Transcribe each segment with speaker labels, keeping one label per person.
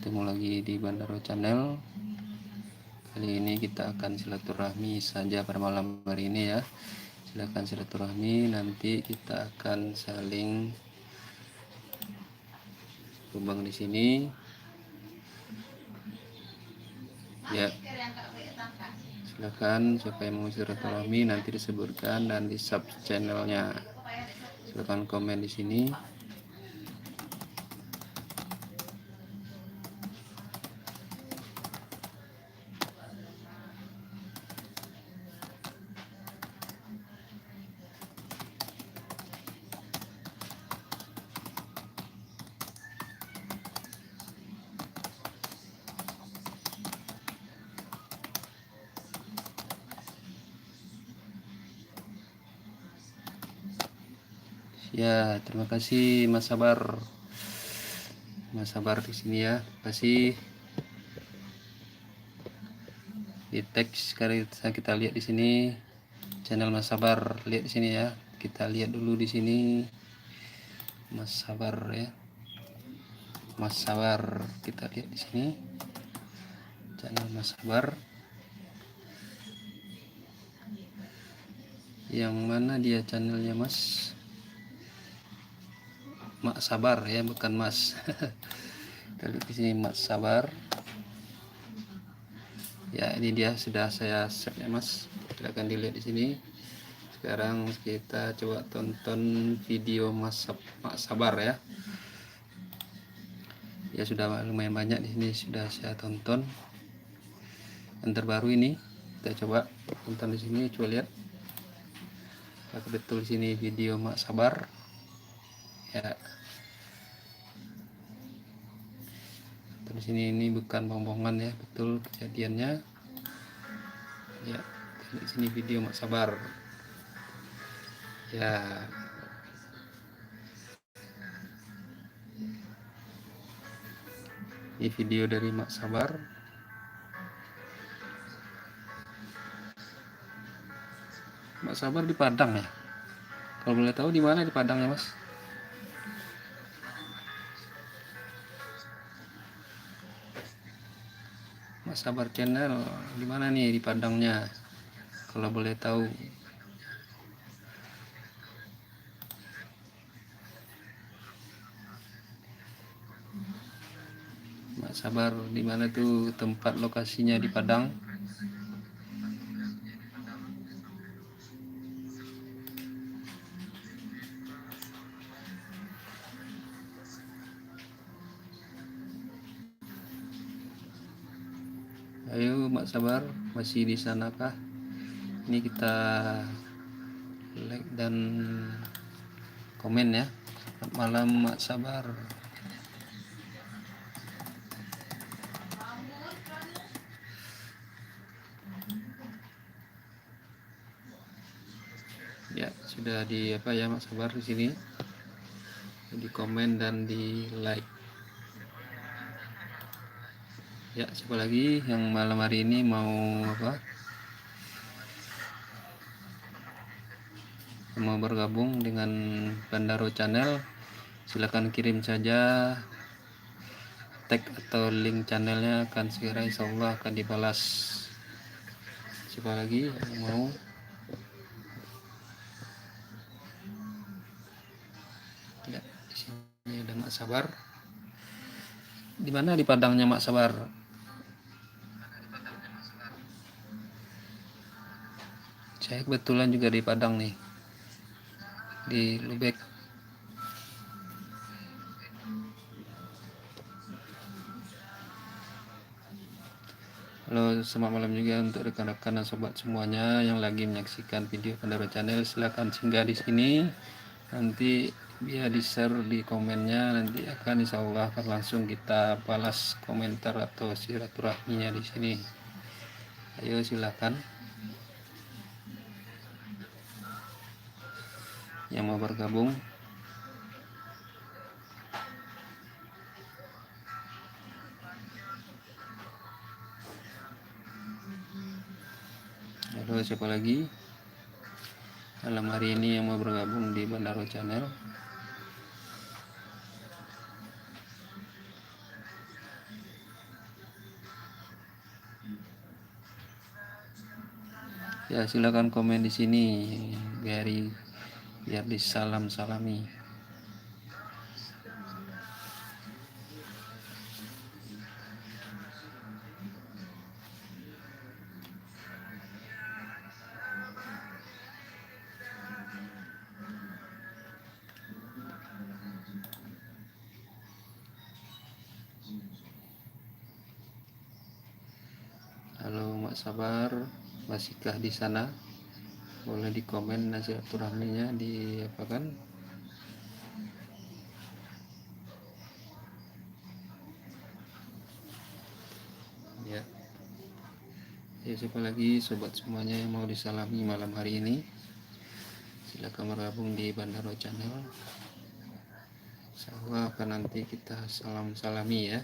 Speaker 1: Ketemu lagi di Bandaro Channel. Kali ini kita akan silaturahmi saja pada malam hari ini ya. Silakan silaturahmi, nanti kita akan saling tumbang di sini. Ya. Silakan siapa yang mau silaturahmi nanti disebutkan dan di sub channelnya. Silakan komen di sini. Ya, terima kasih Mas Sabar. Mas Sabar di sini ya. Terima kasih. Di teks sekali kita lihat di sini channel Mas Sabar, lihat di sini ya. Kita lihat dulu di sini Mas Sabar ya. Mas Sabar, kita lihat di sini channel Mas Sabar. Yang mana dia channelnya Mas? Mak Sabar ya, bukan Mas. Kita lihat di sini Mas Sabar. Ya, ini dia sudah saya set ya Mas. Silakan dilihat di sini. Sekarang kita coba tonton video Mak Sabar ya. Ya sudah lumayan banyak di sini sudah saya tonton. Yang terbaru ini kita coba tonton di sini, coba lihat. Apakah betul di sini video Mak Sabar? Ya. Di sini ini bukan bohongan ya, betul kejadiannya. Ya, di sini video Mak Sabar. Ya. Ini video dari Mak Sabar. Mak Sabar di Padang ya. Kalau boleh tahu di mana di Padang ya Mas? Mak Sabar channel di mana nih di Padangnya? Kalau boleh tahu. Mak Sabar di mana tuh tempat lokasinya di Padang? Ayo Mak Sabar, masih di sana kah? Ini kita like dan komen ya. Selamat malam Mak Sabar. Ya, sudah di apa ya Mak Sabar di sini. Di komen dan di like. Ya, siapa lagi yang malam hari ini mau apa? Mau bergabung dengan Bandaro Channel? Silakan kirim saja tag atau link channelnya, akan segera insya Allah akan dibalas. Siapa lagi yang mau? Ya, di sini ada Mak Sabar. Di mana di Padangnya Mak Sabar? Saya kebetulan juga di Padang nih, di Lubek. Halo, selamat malam juga untuk rekan-rekan dan sobat semuanya yang lagi menyaksikan video Bandaro Channel. Silahkan singgah di sini, nanti biar di share di komennya, nanti akan insya Allah akan langsung kita balas komentar atau silaturahminya di sini. Ayo silakan yang mau bergabung. Halo, siapa lagi malam hari ini yang mau bergabung di Bandaro Channel? Ya silakan komen di sini biar disalam salami. Halo Mak Sabar, masihkah di sana? Boleh di komen silaturahminya di apa kan? Ya. Ya, siapa lagi sobat semuanya yang mau disalami malam hari ini? Silakan bergabung di Bandaro Channel. Insyaallah akan nanti kita salami ya.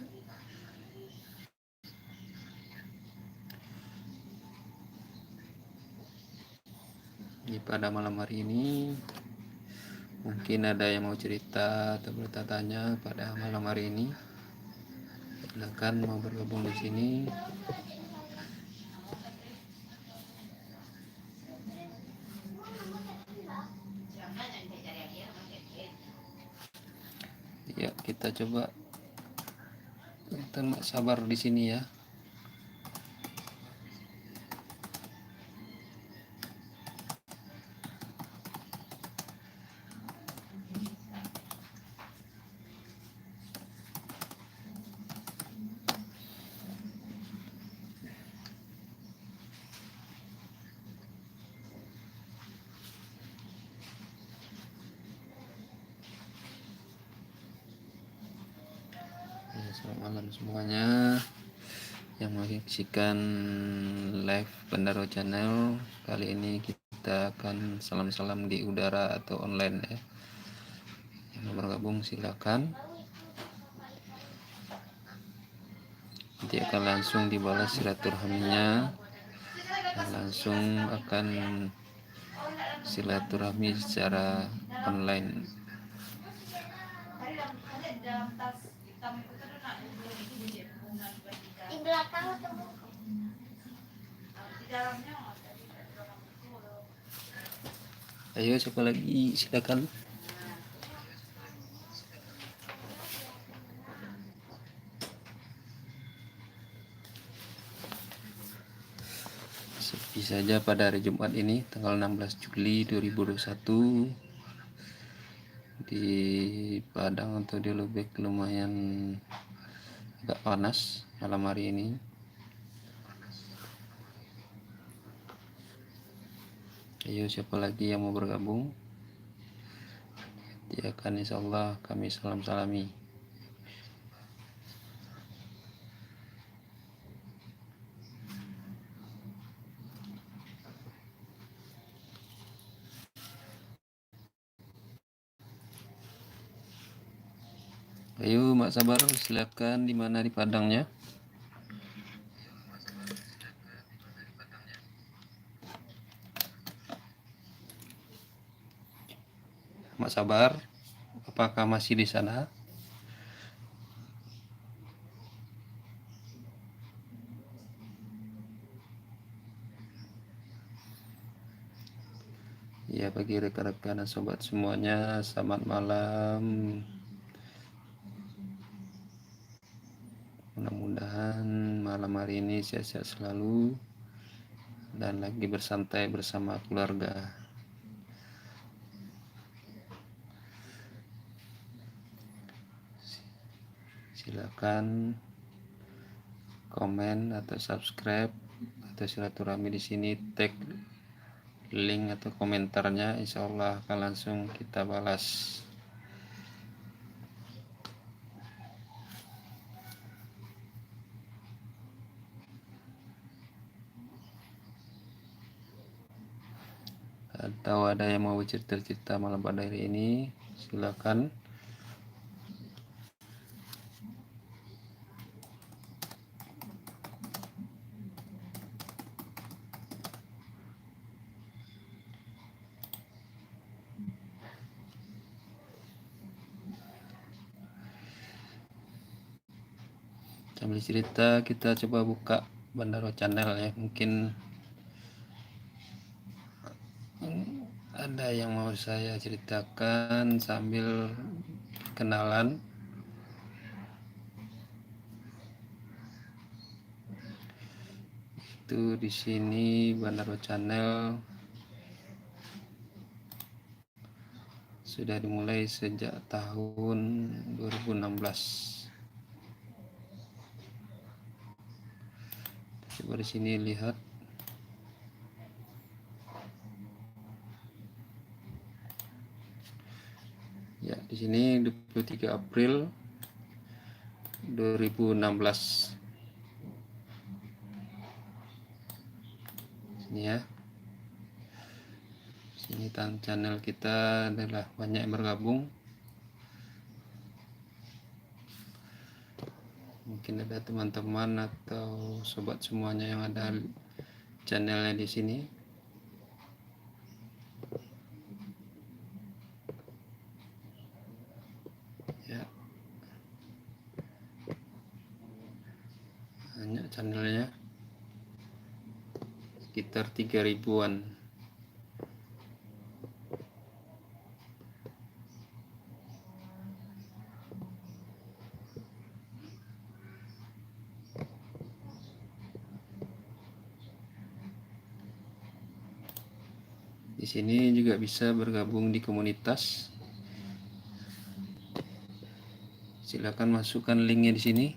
Speaker 1: Pada malam hari ini mungkin ada yang mau cerita atau bertanya pada malam hari ini. Silakan mau bergabung di sini. Ya, kita coba kita sabar di sini ya. Selamat malam semuanya yang menyaksikan live Bandaro Channel. Kali ini kita akan salam-salam di udara atau online ya. Yang mau bergabung silakan. Nanti akan langsung dibalas silaturahminya dan langsung akan silaturahmi secara online. Di belakang atau di dalamnya? Ayo siapa lagi, silakan. Sepi saja pada hari Jumat ini tanggal 16 Juli 2021 di Padang atau di Lubek lumayan agak panas malam hari ini. Ayo siapa lagi yang mau bergabung? Ya kan, insyaallah kami salam-salami. Ayo Mak Sabar, silakan di mana di Padangnya? Mak Sabar, apakah masih di sana? Ya, bagi rekan-rekan dan sobat semuanya, selamat malam. Mudah-mudahan malam hari ini sehat-sehat selalu dan lagi bersantai bersama keluarga. Silakan komen atau subscribe atau silaturahmi di sini, tag link atau komentarnya, insyaallah akan langsung kita balas. Atau ada yang mau cerita-cerita malam pada hari ini, silakan. Sambil cerita kita coba buka Bandaro Channel ya, mungkin ada yang mau saya ceritakan sambil kenalan. Itu di sini Bandaro Channel sudah dimulai sejak tahun 2016. Coba di sini lihat. Ya, di sini 23 April 2016. Sini ya. Sini channel kita adalah banyak yang bergabung. Mungkin ada teman-teman atau sobat semuanya yang ada channelnya di sini. Ya. Banyak channelnya. Sekitar 3.000-an. Di sini juga bisa bergabung di komunitas. Silakan masukkan linknya di sini.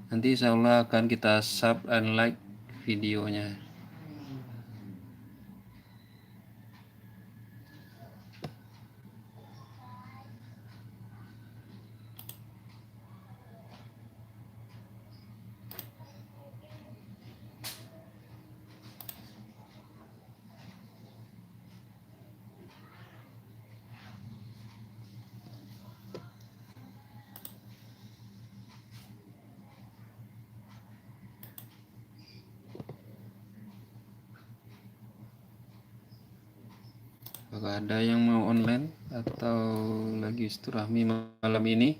Speaker 1: Nanti insya Allah akan kita sub and like videonya. Apakah ada yang mau online atau lagi silaturahmi malam ini?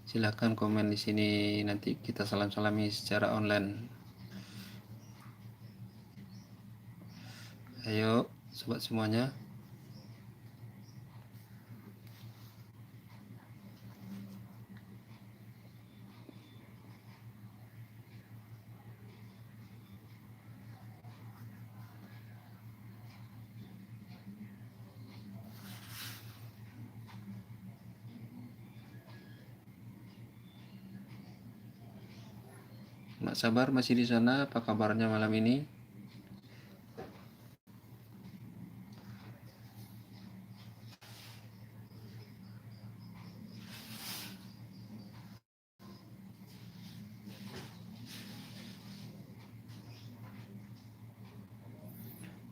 Speaker 1: Silahkan komen di sini, nanti kita salam-salami secara online. Ayo sobat semuanya. Mak Sabar masih di sana, apa kabarnya malam ini?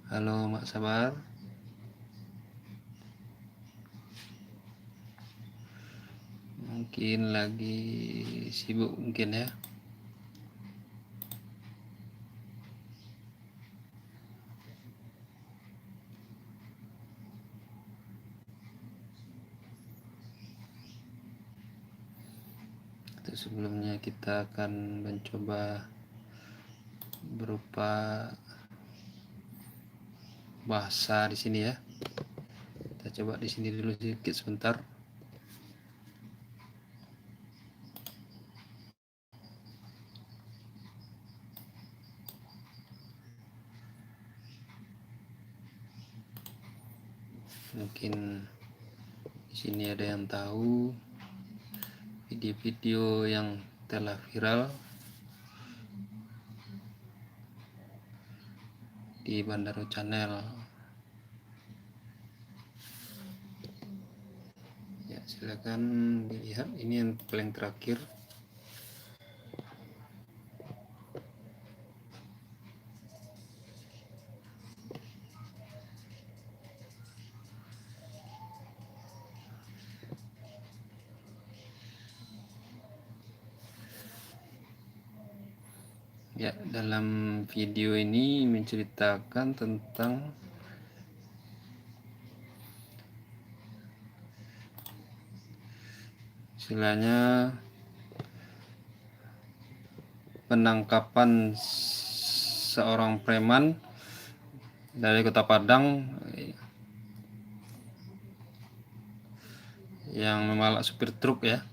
Speaker 1: Halo Mak Sabar. Mungkin lagi sibuk mungkin ya. Untuk sebelumnya kita akan mencoba berupa bahasa di sini ya. Kita coba di sini dulu sedikit sebentar. Mungkin di sini ada yang tahu video-video yang telah viral di Bandaro Channel. Ya, silakan dilihat, ini yang paling terakhir. Ya, dalam video ini menceritakan tentang istilahnya penangkapan seorang preman dari Kota Padang yang memalak supir truk ya.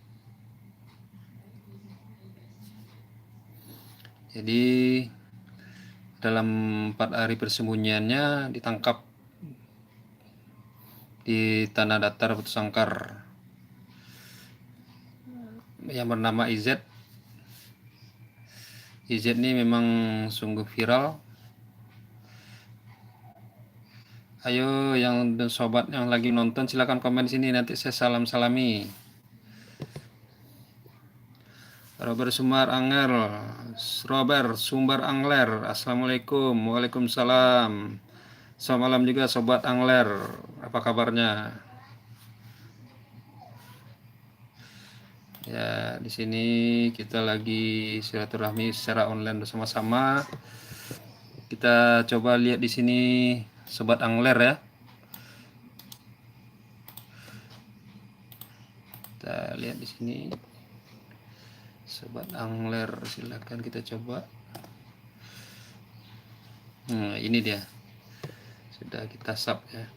Speaker 1: Jadi dalam 4 hari persembunyiannya ditangkap di tanah datar Batu Sangkar yang bernama IZ. IZ ini memang sungguh viral. Ayo yang sobat yang lagi nonton silahkan komen sini, nanti saya salam-salami. Robert Sumbar Angler, Robert Sumbar Angler, assalamualaikum, waalaikumsalam. Selamat malam juga sobat angler, apa kabarnya? Ya, di sini kita lagi silaturahmi secara online bersama-sama. Kita coba lihat di sini sobat angler ya. Kita lihat di sini sobat angler, silakan kita coba. Ini dia. Sudah kita sub ya.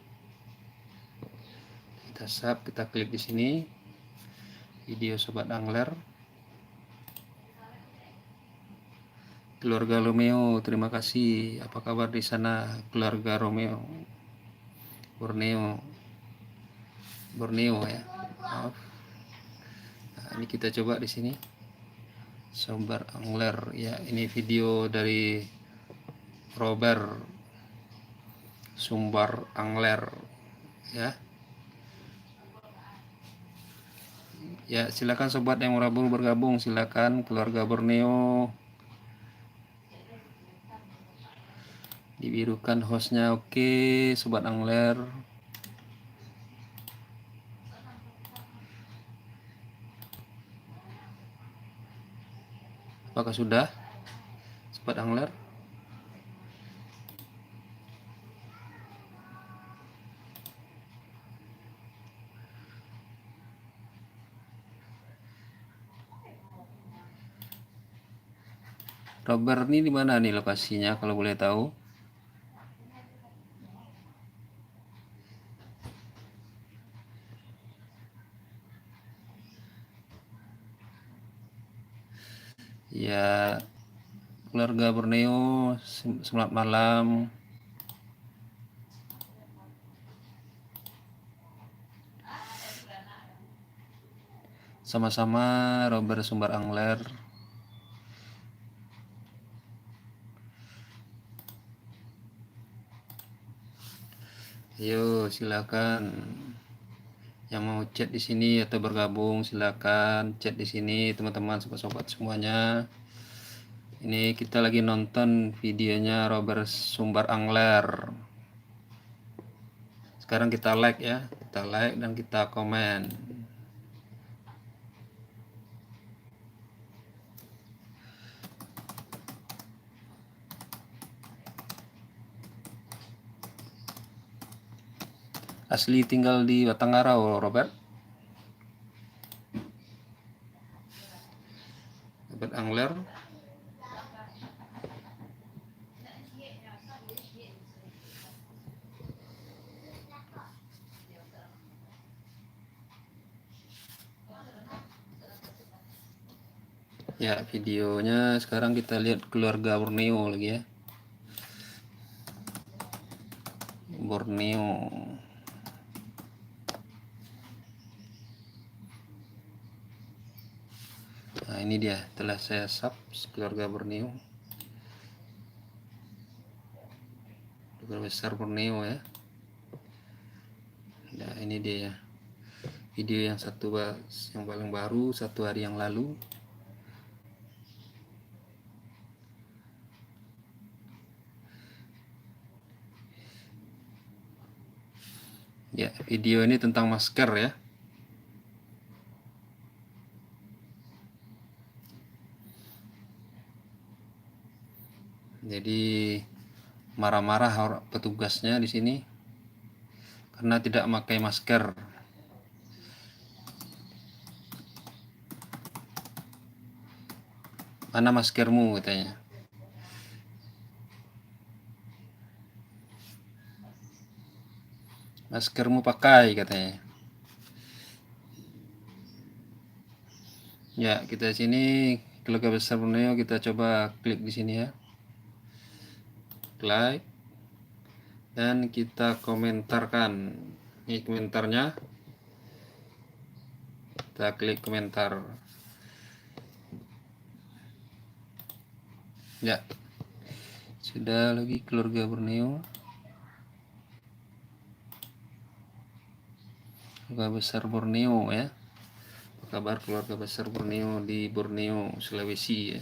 Speaker 1: Kita sub, kita klik di sini. Video sobat angler. Keluarga Romeo, terima kasih. Apa kabar di sana, keluarga Romeo? Borneo ya. Maaf. Nah, ini kita coba di sini. Sumber angler ya, ini video dari Robert Sumbar Angler ya. Ya, silakan sobat yang mau bergabung, silakan keluarga Borneo. Dibirukan hostnya, oke sobat angler. Apakah sudah sobat angler? Robert ini di mana nih lokasinya kalau boleh tahu? Ya, keluarga Borneo, selamat malam. Sama-sama Robert Sumbar Angler. Ayo silakan yang mau chat di sini atau bergabung, silakan chat di sini teman-teman, sobat-sobat semuanya. Ini kita lagi nonton videonya Robert Sumbar Angler. Sekarang kita like ya, kita like dan kita komen. Asli tinggal di Batangarau, Robert? Robert Angler. Ya, videonya sekarang kita lihat keluarga Borneo lagi ya. Borneo. Nah, ini dia, telah saya sub keluarga Borneo. Keluarga besar Borneo ya. Nah, ini dia ya. Video yang yang paling baru 1 hari yang lalu. Ya, video ini tentang masker ya. Jadi marah-marah petugasnya di sini karena tidak memakai masker. Mana maskermu katanya. maskermu pakai katanya. Ya, kita sini keluarga besar Borneo, kita coba klik di sini ya. Like dan kita komentarkan. Ini komentarnya. Kita klik komentar. Ya. Sudah lagi keluarga Borneo. Keluarga besar Borneo ya. Apa kabar keluarga besar Borneo di Borneo, Sulawesi ya.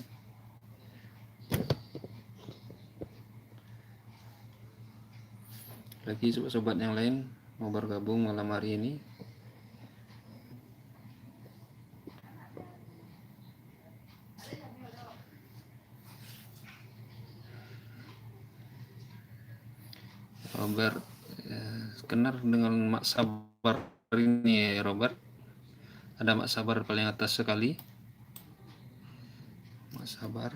Speaker 1: Lagi sobat-sobat yang lain mau bergabung malam hari ini. Robert kenal dengan Mak Sabar ini ya, Robert. Ada Mak Sabar paling atas sekali. Mak Sabar.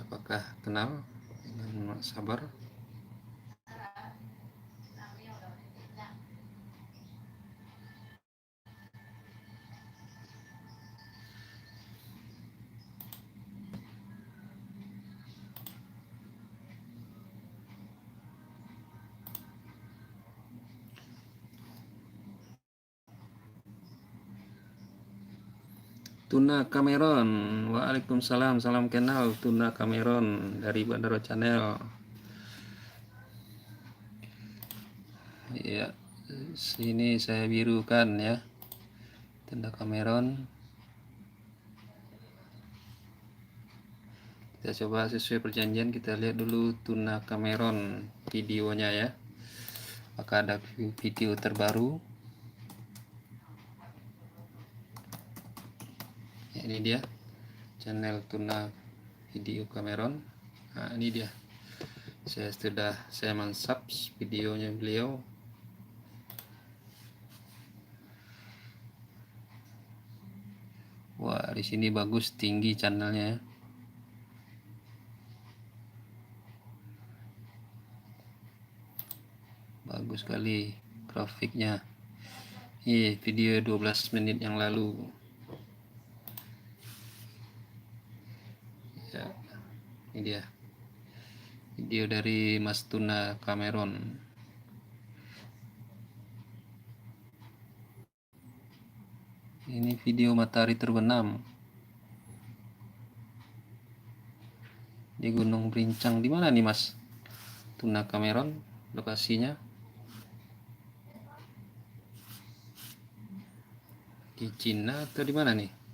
Speaker 1: Apakah kenal dengan Mak Sabar? Tuna Cameron, waalaikumsalam, salam kenal Tuna Cameron dari Bandara Channel. Ya, sini saya birukan ya, Tuna Cameron. Kita coba sesuai perjanjian, kita lihat dulu Tuna Cameron videonya ya. Apakah ada video terbaru? Ya, ini dia channel Tuna Video Cameron. Nah, ini dia. Saya mensubs videonya beliau. Wah, di sini bagus, tinggi channelnya. Bagus sekali grafiknya. Ini video 12 menit yang lalu. Ya, ini dia. Video dari Mas Tuna Cameron. Ini video matahari terbenam di Gunung Berincang. Di mana nih Mas Tuna Cameron lokasinya? Di Cina atau di mana nih?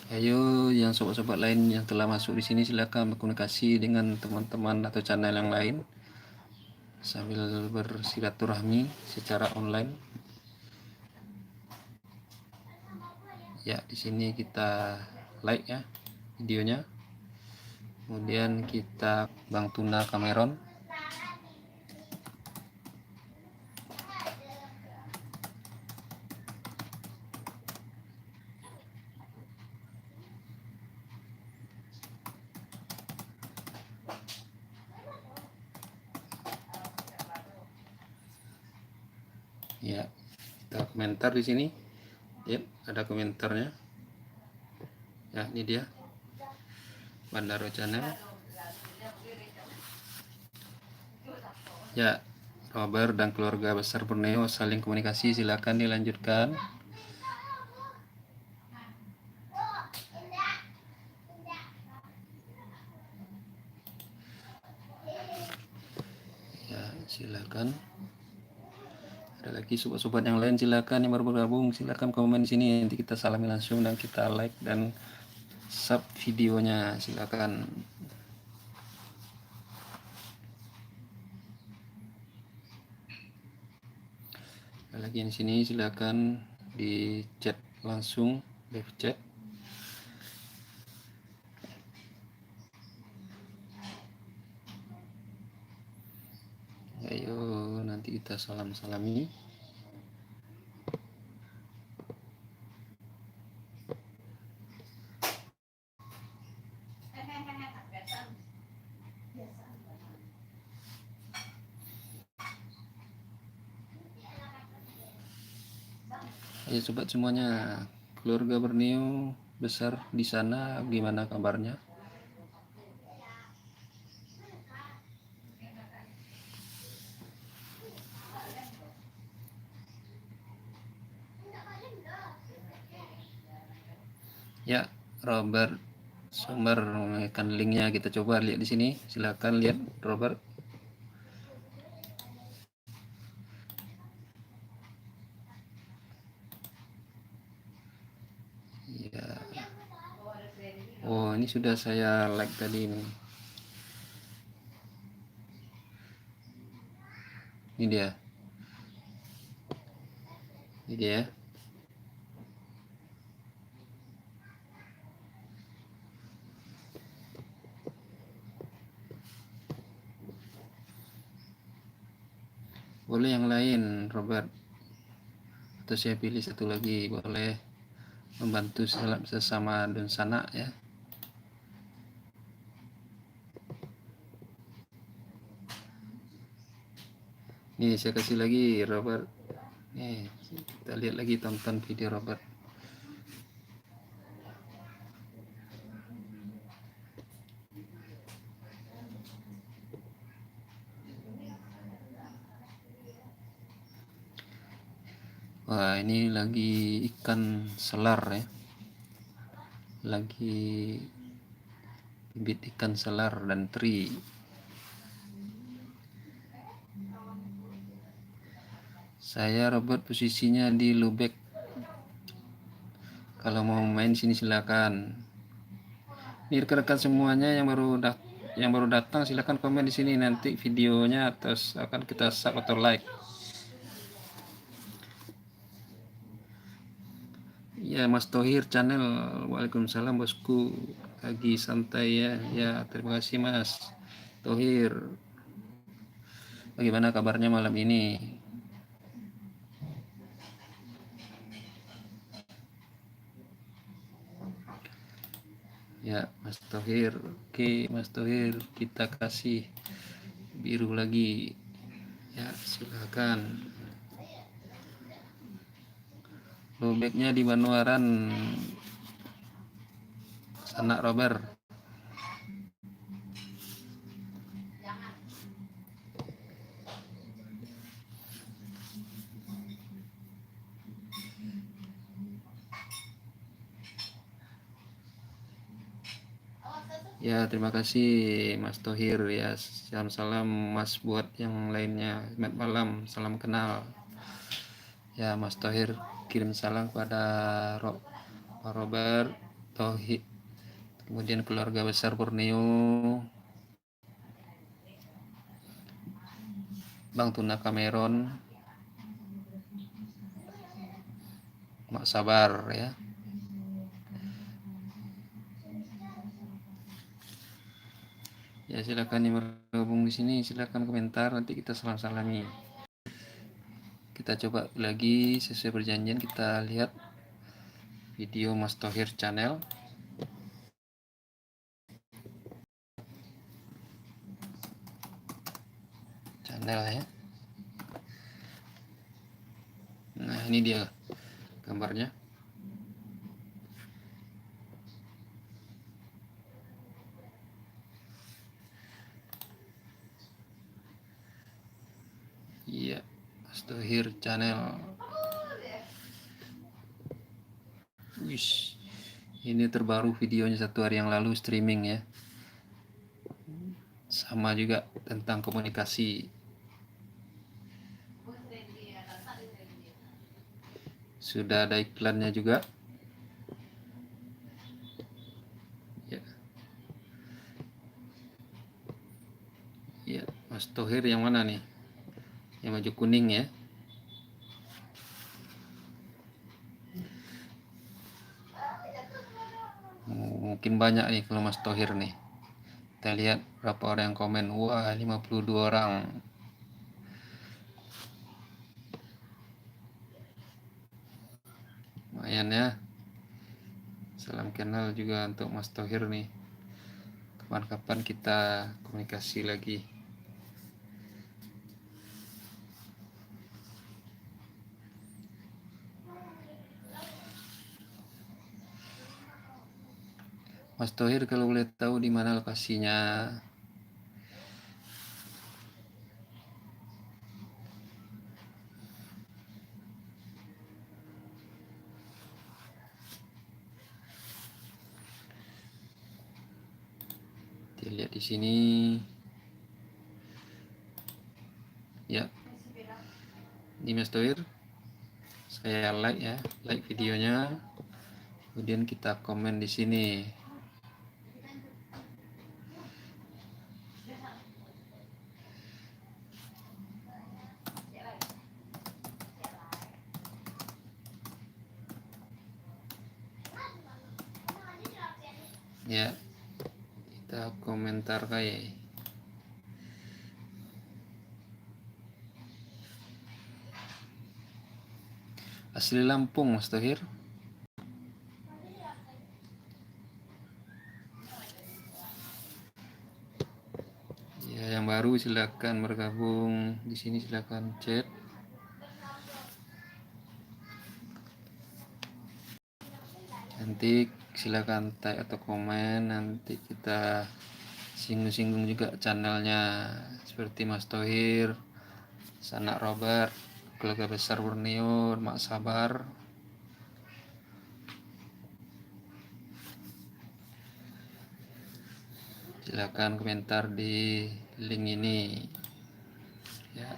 Speaker 1: Ayo yang sobat-sobat lain yang telah masuk di sini silakan berkomunikasi dengan teman-teman atau channel yang lain sambil bersilaturahmi secara online. Ya, di sini kita like ya videonya. Kemudian kita Bang Tuna Cameron. Ya, kita komentar di sini. Ya, ada komentarnya. Ya, ini dia. Bandara Channel. Ya, Robert dan keluarga besar Borneo saling komunikasi, silakan dilanjutkan. Ya, silakan. Ada lagi sobat-sobat yang lain, silakan yang baru bergabung, silakan komen di sini, nanti kita salami langsung dan kita like dan sub videonya, silakan. Ada lagi di sini, silakan di chat langsung, live chat. Ayo nanti kita salam-salami. Ayo sobat semuanya, keluarga Borneo besar di sana gimana kabarnya? Ya, Robert sumber kan linknya kita coba lihat di sini. Silakan lihat Robert. Ya. Oh, ini sudah saya like tadi ini. Ini dia. Ini dia. Boleh yang lain, Robert. Atau saya pilih satu lagi, boleh membantu sesama dan sana ya. Nih saya kasih lagi Robert. Nih kita lihat lagi, tonton video Robert. Wah, ini lagi ikan selar ya. Lagi bibit ikan selar dan teri. Saya Robert posisinya di Lubek. Kalau mau main sini silakan. Ini rekan-rekan semuanya yang baru datang silakan komen di sini, nanti videonya terus akan kita sub atau like. Ya, Mas Tohir channel. Waalaikumsalam bosku. Lagi santai ya. Ya, terima kasih Mas Tohir. Bagaimana kabarnya malam ini? Ya, Mas Tohir. Oke, Mas Tohir, kita kasih biru lagi. Ya, silakan. Lobeknya di Banuaran, Sanak Robert. Ya, terima kasih Mas Tohir ya. Salam-salam Mas buat yang lainnya. Selamat malam, salam kenal. Ya, Mas Tohir kirim salam kepada Pak Robert Tohir, kemudian keluarga besar Borneo, Bang Tuna Cameron, Mak Sabar ya. Ya, silakan yang bergabung di sini, silakan komentar, nanti kita salam-salami. Kita coba lagi sesuai perjanjian, kita lihat video Mas Tohir channel. Ya. Nah, ini dia gambarnya. Iya, Mas Tohir channel. Wish, ini terbaru videonya 1 hari yang lalu streaming ya. Sama juga tentang komunikasi. Sudah ada iklannya juga. Ya. Ya, Mas Tohir yang mana nih? Yang baju kuning ya. makin banyak nih kalau Mas Tohir nih. Kita lihat berapa orang yang komen. Wah, 52 orang. Lumayan ya. Salam kenal juga untuk Mas Tohir nih. Kapan-kapan kita komunikasi lagi. Mas Tohir, kalau boleh tahu di mana lokasinya? Dilihat di sini. Ya. Di Mas Tohir, saya like ya, like videonya. Kemudian kita komen di sini. Ya, kita komentar kayak asli Lampung, Mas Tohir. Ya, yang baru silakan bergabung di sini, silakan chat. Nanti silakan tag atau komen, nanti kita singgung-singgung juga channelnya, seperti Mas Tohir, Sanak Robert, Keluarga Besar Borneo, Mak Sabar. Silakan komentar di link ini ya.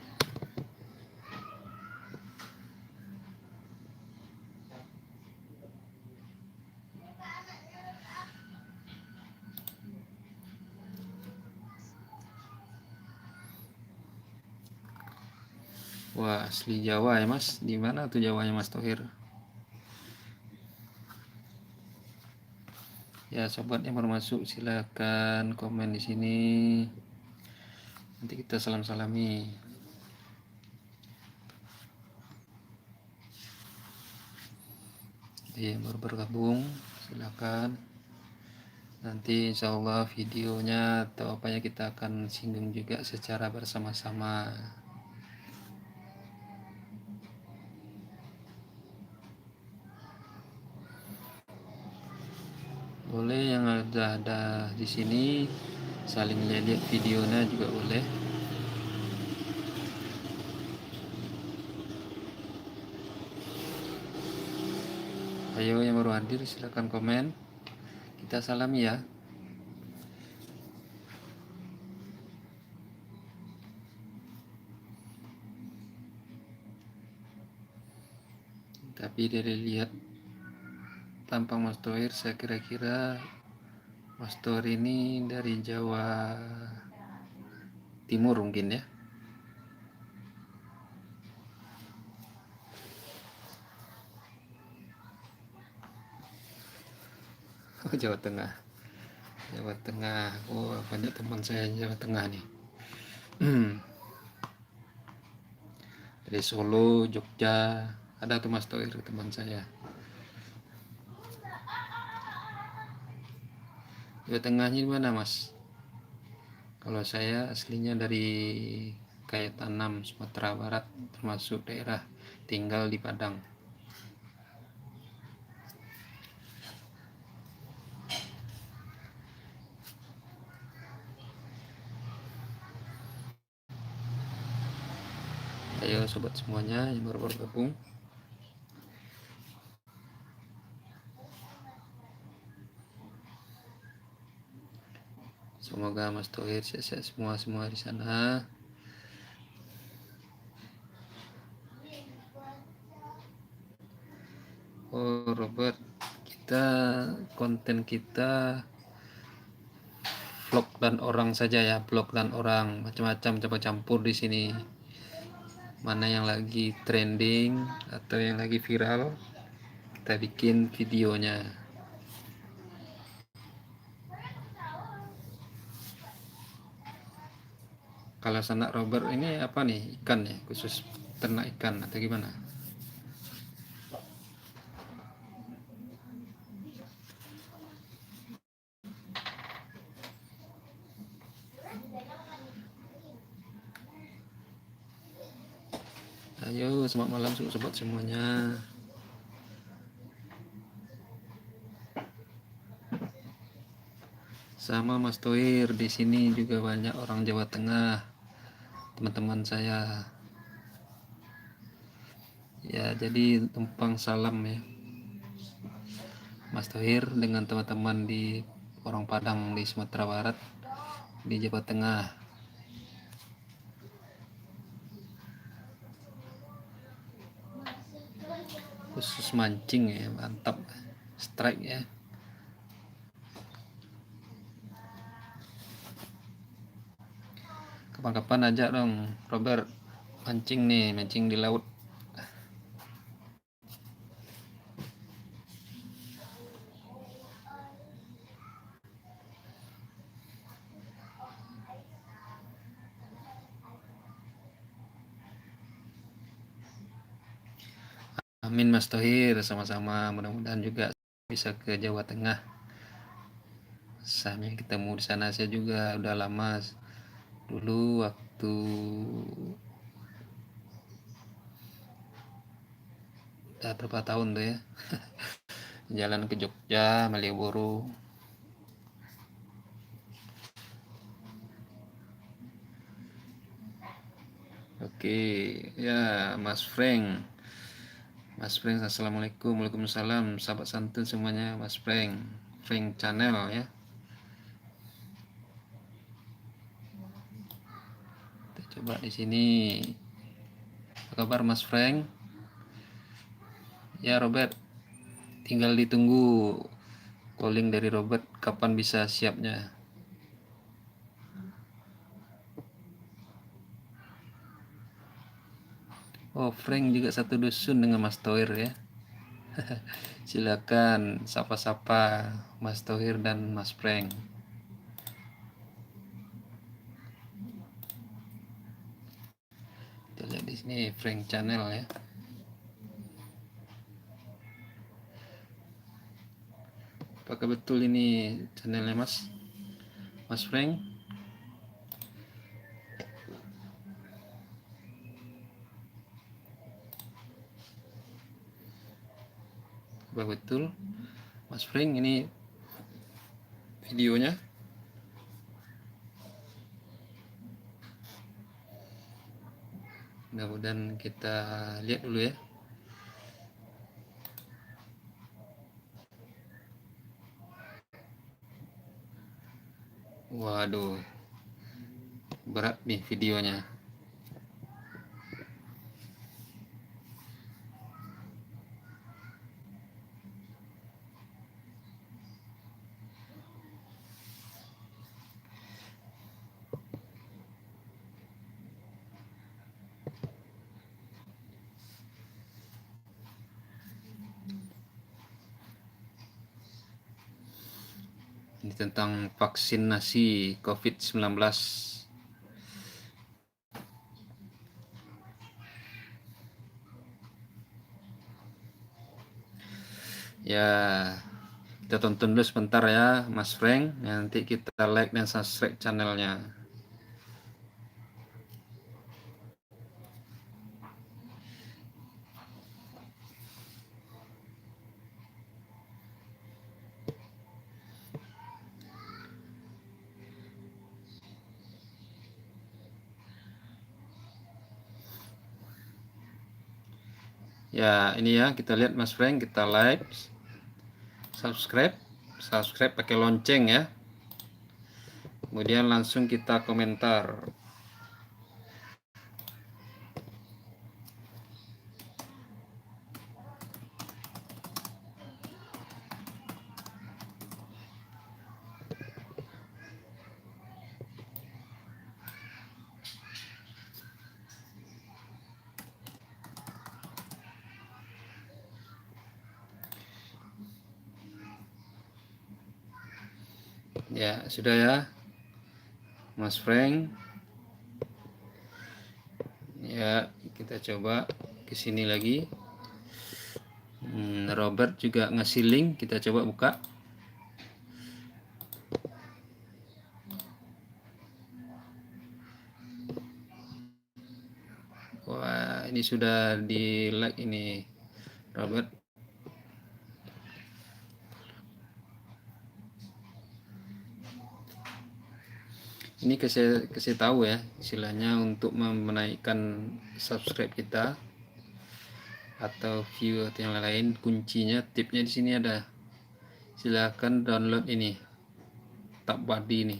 Speaker 1: Wah, asli Jawa ya Mas. Di mana tuh Jawanya Mas Tohir? Ya, sobat yang baru masuk silakan komen di sini. Nanti kita salam-salami. Yang baru bergabung silakan. Nanti insya Allah videonya atau apanya kita akan singgung juga secara bersama-sama. Boleh yang ada di sini saling lihat videonya juga boleh. Ayo yang baru hadir silakan komen. Kita salami ya. Tapi dari lihat tampang Mas Tohir, saya kira-kira Mas Tohir ini dari Jawa Timur mungkin ya. Oh, Jawa Tengah. Jawa Tengah. Oh, banyak teman saya Jawa Tengah nih. Dari Solo, Jogja, ada tuh Mas Tohir teman saya. Jawa Tengahnya di mana Mas? Kalau saya aslinya dari Kayetanam, Sumatera Barat, termasuk daerah tinggal di Padang. Ayo sobat semuanya yang baru bergabung. Semoga Mas Tohir sehat-sehat semua di sana. Oh Robert, konten kita vlog dan orang saja ya, vlog dan orang, macam-macam coba campur di sini. Mana yang lagi trending atau yang lagi viral, kita bikin videonya. Kalau sanak Robert ini apa nih, ikan ya, khusus ternak ikan atau gimana? Ayo selamat malam sobat semuanya. Sama Mas Toir, di sini juga banyak orang Jawa Tengah, teman-teman saya. Ya, jadi tumpang salam ya, Mas Tohir dengan teman-teman di orang Padang di Sumatera Barat, di Jawa Tengah. Khusus mancing ya, mantap, strike ya. Kapan-kapan aja dong Robert, mancing nih, mancing di laut. Amin Mas Tohir, sama-sama, mudah-mudahan juga bisa ke Jawa Tengah. Sambil ketemu di sana, saya juga udah lama dulu waktu udah berapa tahun tuh ya, jalan ke Jogja, Malioboro. Oke ya, Mas Frank, assalamualaikum. Waalaikumsalam, sahabat santun semuanya. Mas Frank Channel ya. Kita coba di sini. Apa kabar Mas Frank? Ya Robert, tinggal ditunggu calling dari Robert, kapan bisa siapnya. Oh, Frank juga satu dusun dengan Mas Toir ya. Silakan sapa-sapa Mas Tohir dan Mas Frank. Kita lihat di sini Frank Channel ya. Apakah betul ini channelnya Mas Frank? Apakah betul Mas Frank ini videonya? Mudah-mudahan kita lihat dulu ya. Waduh, berat nih videonya. Ini tentang vaksinasi COVID-19. Ya, kita tonton dulu sebentar ya Mas Frank. Nanti kita like dan subscribe channelnya. Ya, ini ya, kita lihat Mas Frank, kita like, subscribe pakai lonceng ya. Kemudian langsung kita komentar. Ya, sudah ya Mas Frank. Ya, kita coba ke sini lagi. Robert juga ngasih link, kita coba buka. Wah, ini sudah di like ini Robert. Ini kasih tahu ya, istilahnya untuk menaikkan subscribe kita atau view atau yang lain, kuncinya, tipnya di sini ada. Silahkan download ini tab body ini.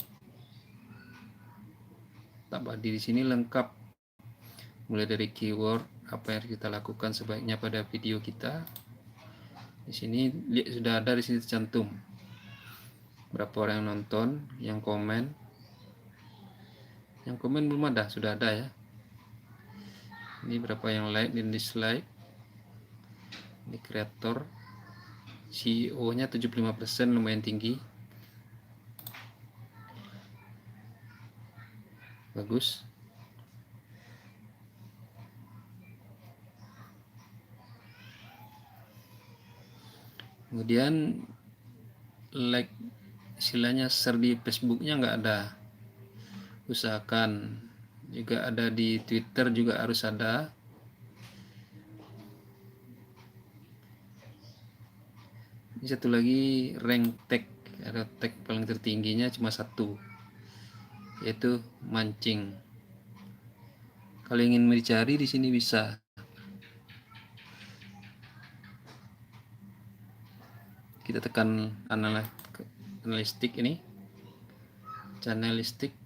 Speaker 1: Tab body di sini lengkap, mulai dari keyword apa yang kita lakukan sebaiknya pada video kita. Di sini sudah ada, di sini tercantum berapa orang yang nonton, yang komen. Yang komen belum ada, sudah ada ya. Ini berapa yang like dan dislike. Ini kreator, CEO-nya 75%, lumayan tinggi. Bagus. Kemudian like, istilahnya share di Facebooknya nggak ada. Usahakan juga ada di Twitter, juga harus ada. Ini satu lagi, rank tag, ada tag paling tertingginya cuma satu, yaitu mancing. Kalau ingin mencari di sini bisa. Kita tekan analistik ini, channel-listik.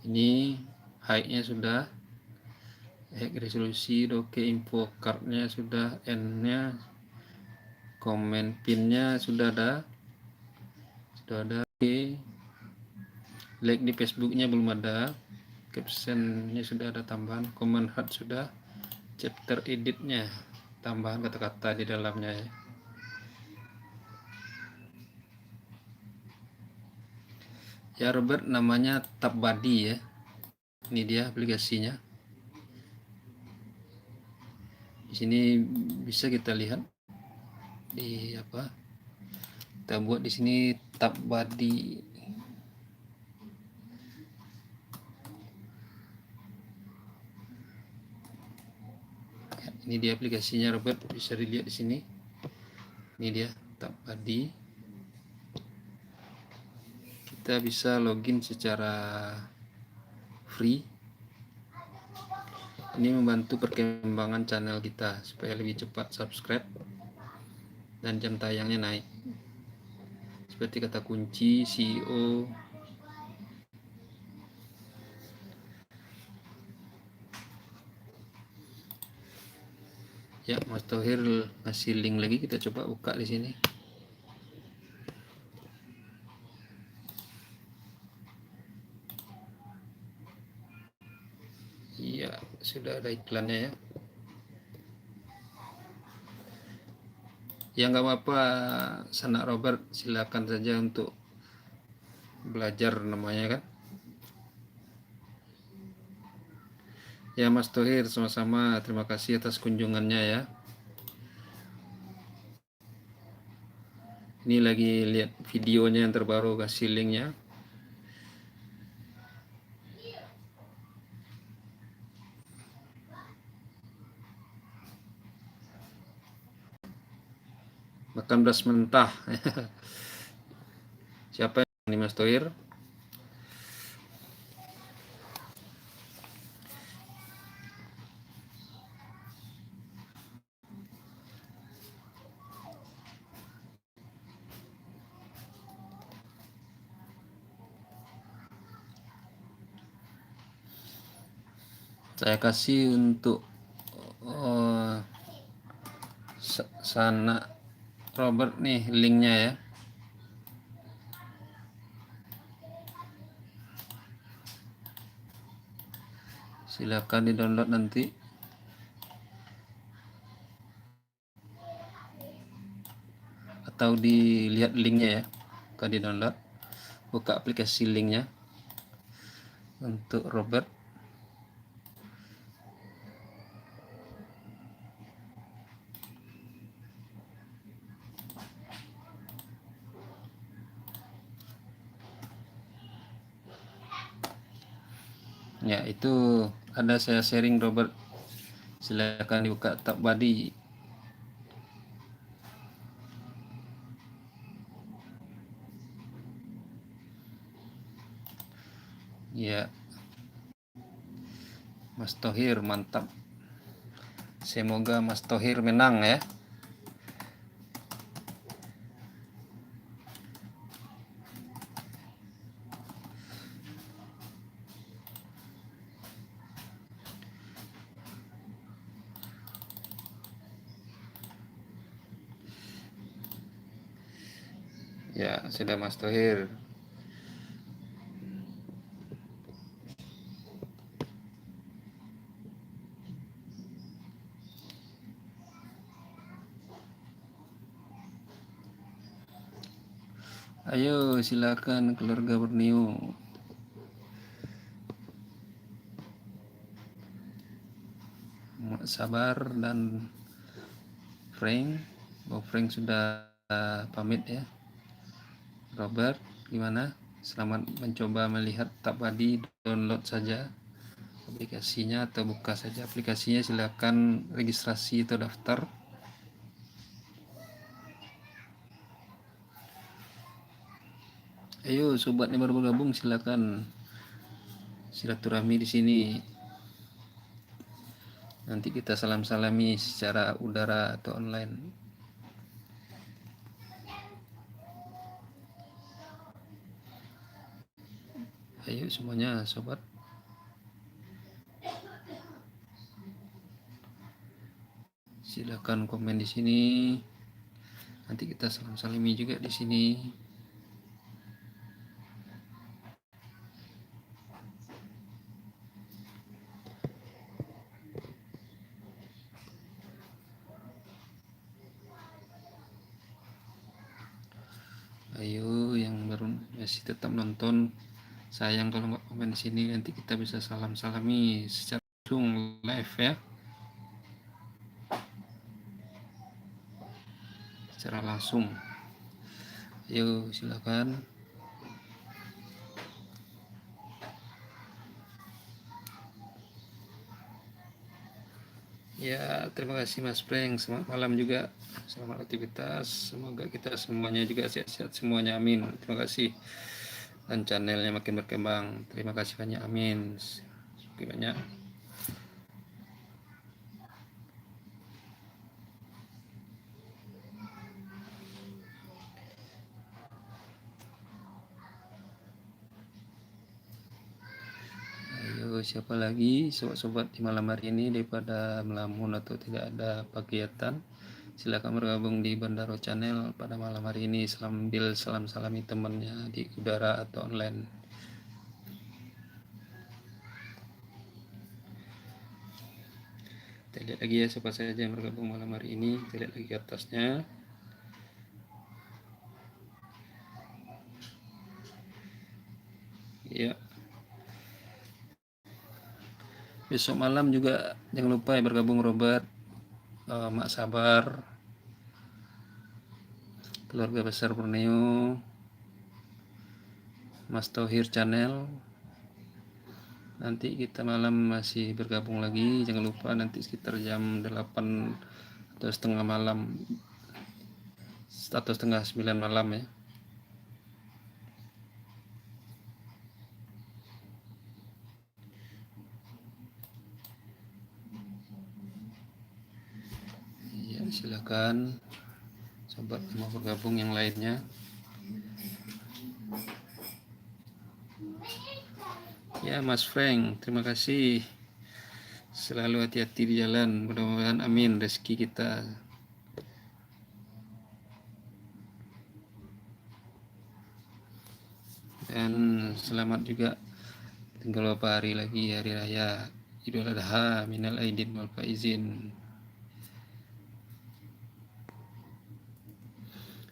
Speaker 1: Ini height-nya sudah, height resolusi, oke, info card-nya sudah, N-nya, komen pin-nya sudah ada, oke. Like di Facebook-nya belum ada, caption-nya sudah ada tambahan, comment hard sudah, chapter edit-nya tambahan kata-kata di dalamnya ya. Ya Robert, namanya TabBuddy ya. Ini dia aplikasinya. Di sini bisa kita lihat di apa? Kita buat di sini TabBuddy. Ini dia aplikasinya Robert, bisa dilihat di sini. Ini dia TabBuddy. Kita bisa login secara free. Ini membantu perkembangan channel kita supaya lebih cepat subscribe dan jam tayangnya naik. Seperti kata kunci, CEO. Ya, Mas Tohir ngasih link lagi, kita coba buka di sini. Iya, sudah ada iklannya ya. Ya nggak apa-apa, Sanak Robert, silakan saja untuk belajar namanya kan. Ya Mas Tohir, sama-sama, terima kasih atas kunjungannya ya. Ini lagi lihat videonya yang terbaru, kasih linknya. Makan beras mentah. Siapa yang ini Mas Tohir? Saya kasih untuk Sanak Robert nih linknya ya. Silakan di download nanti. Atau dilihat linknya ya. Buka di download. Buka aplikasi linknya. Untuk Robert. Ya, itu ada saya sharing Robert. Silakan dibuka tab body. Ya, Mas Tohir mantap. Semoga Mas Tohir menang ya. Ya, sudah Mas Tohir. Ayo silakan keluarga Borneo. Sabar dan Frank. Frank sudah pamit ya. Robert, gimana? Selamat mencoba melihat tab body. Download saja aplikasinya atau buka saja aplikasinya. Silakan registrasi atau daftar. Ayo sobat yang baru bergabung, silakan silaturahmi di sini. Nanti kita salam-salami secara udara atau online. Ayo semuanya sobat. Silakan komen di sini. Nanti kita salam-salami juga di sini. Ayo yang baru masih tetap nonton, sayang kalau nggak komen di sini. Nanti kita bisa salam-salami secara langsung live ya, secara langsung. Ayo silakan. Ya, terima kasih Mas Frank. Selamat malam juga. Selamat aktivitas. Semoga kita semuanya juga sehat-sehat semuanya. Amin. Terima kasih. Dan channelnya makin berkembang. Terima kasih banyak. Amin. Terima banyak. Ayo, siapa lagi sobat-sobat di malam hari ini daripada melamun atau tidak ada kegiatan? Silakan bergabung di Bandaro Channel pada malam hari ini sambil salam-salami temannya di udara atau online. Kita lihat lagi ya siapa saja yang bergabung malam hari ini. Kita lihat lagi ke atasnya. Ya. Besok malam juga jangan lupa ya bergabung Robert, Mak Sabar, keluarga besar Borneo, Mas Tohir Channel. Nanti kita malam masih bergabung lagi. Jangan lupa nanti sekitar jam 8 atau setengah malam atau setengah 9 malam ya. Ya, silakan sobat mau bergabung yang lainnya. Ya Mas Frank, terima kasih. Selalu hati-hati di jalan. Mudah-mudahan amin rezeki kita. Dan selamat juga, tinggal beberapa hari lagi hari raya Idul Adha, minal aidin wal faizin.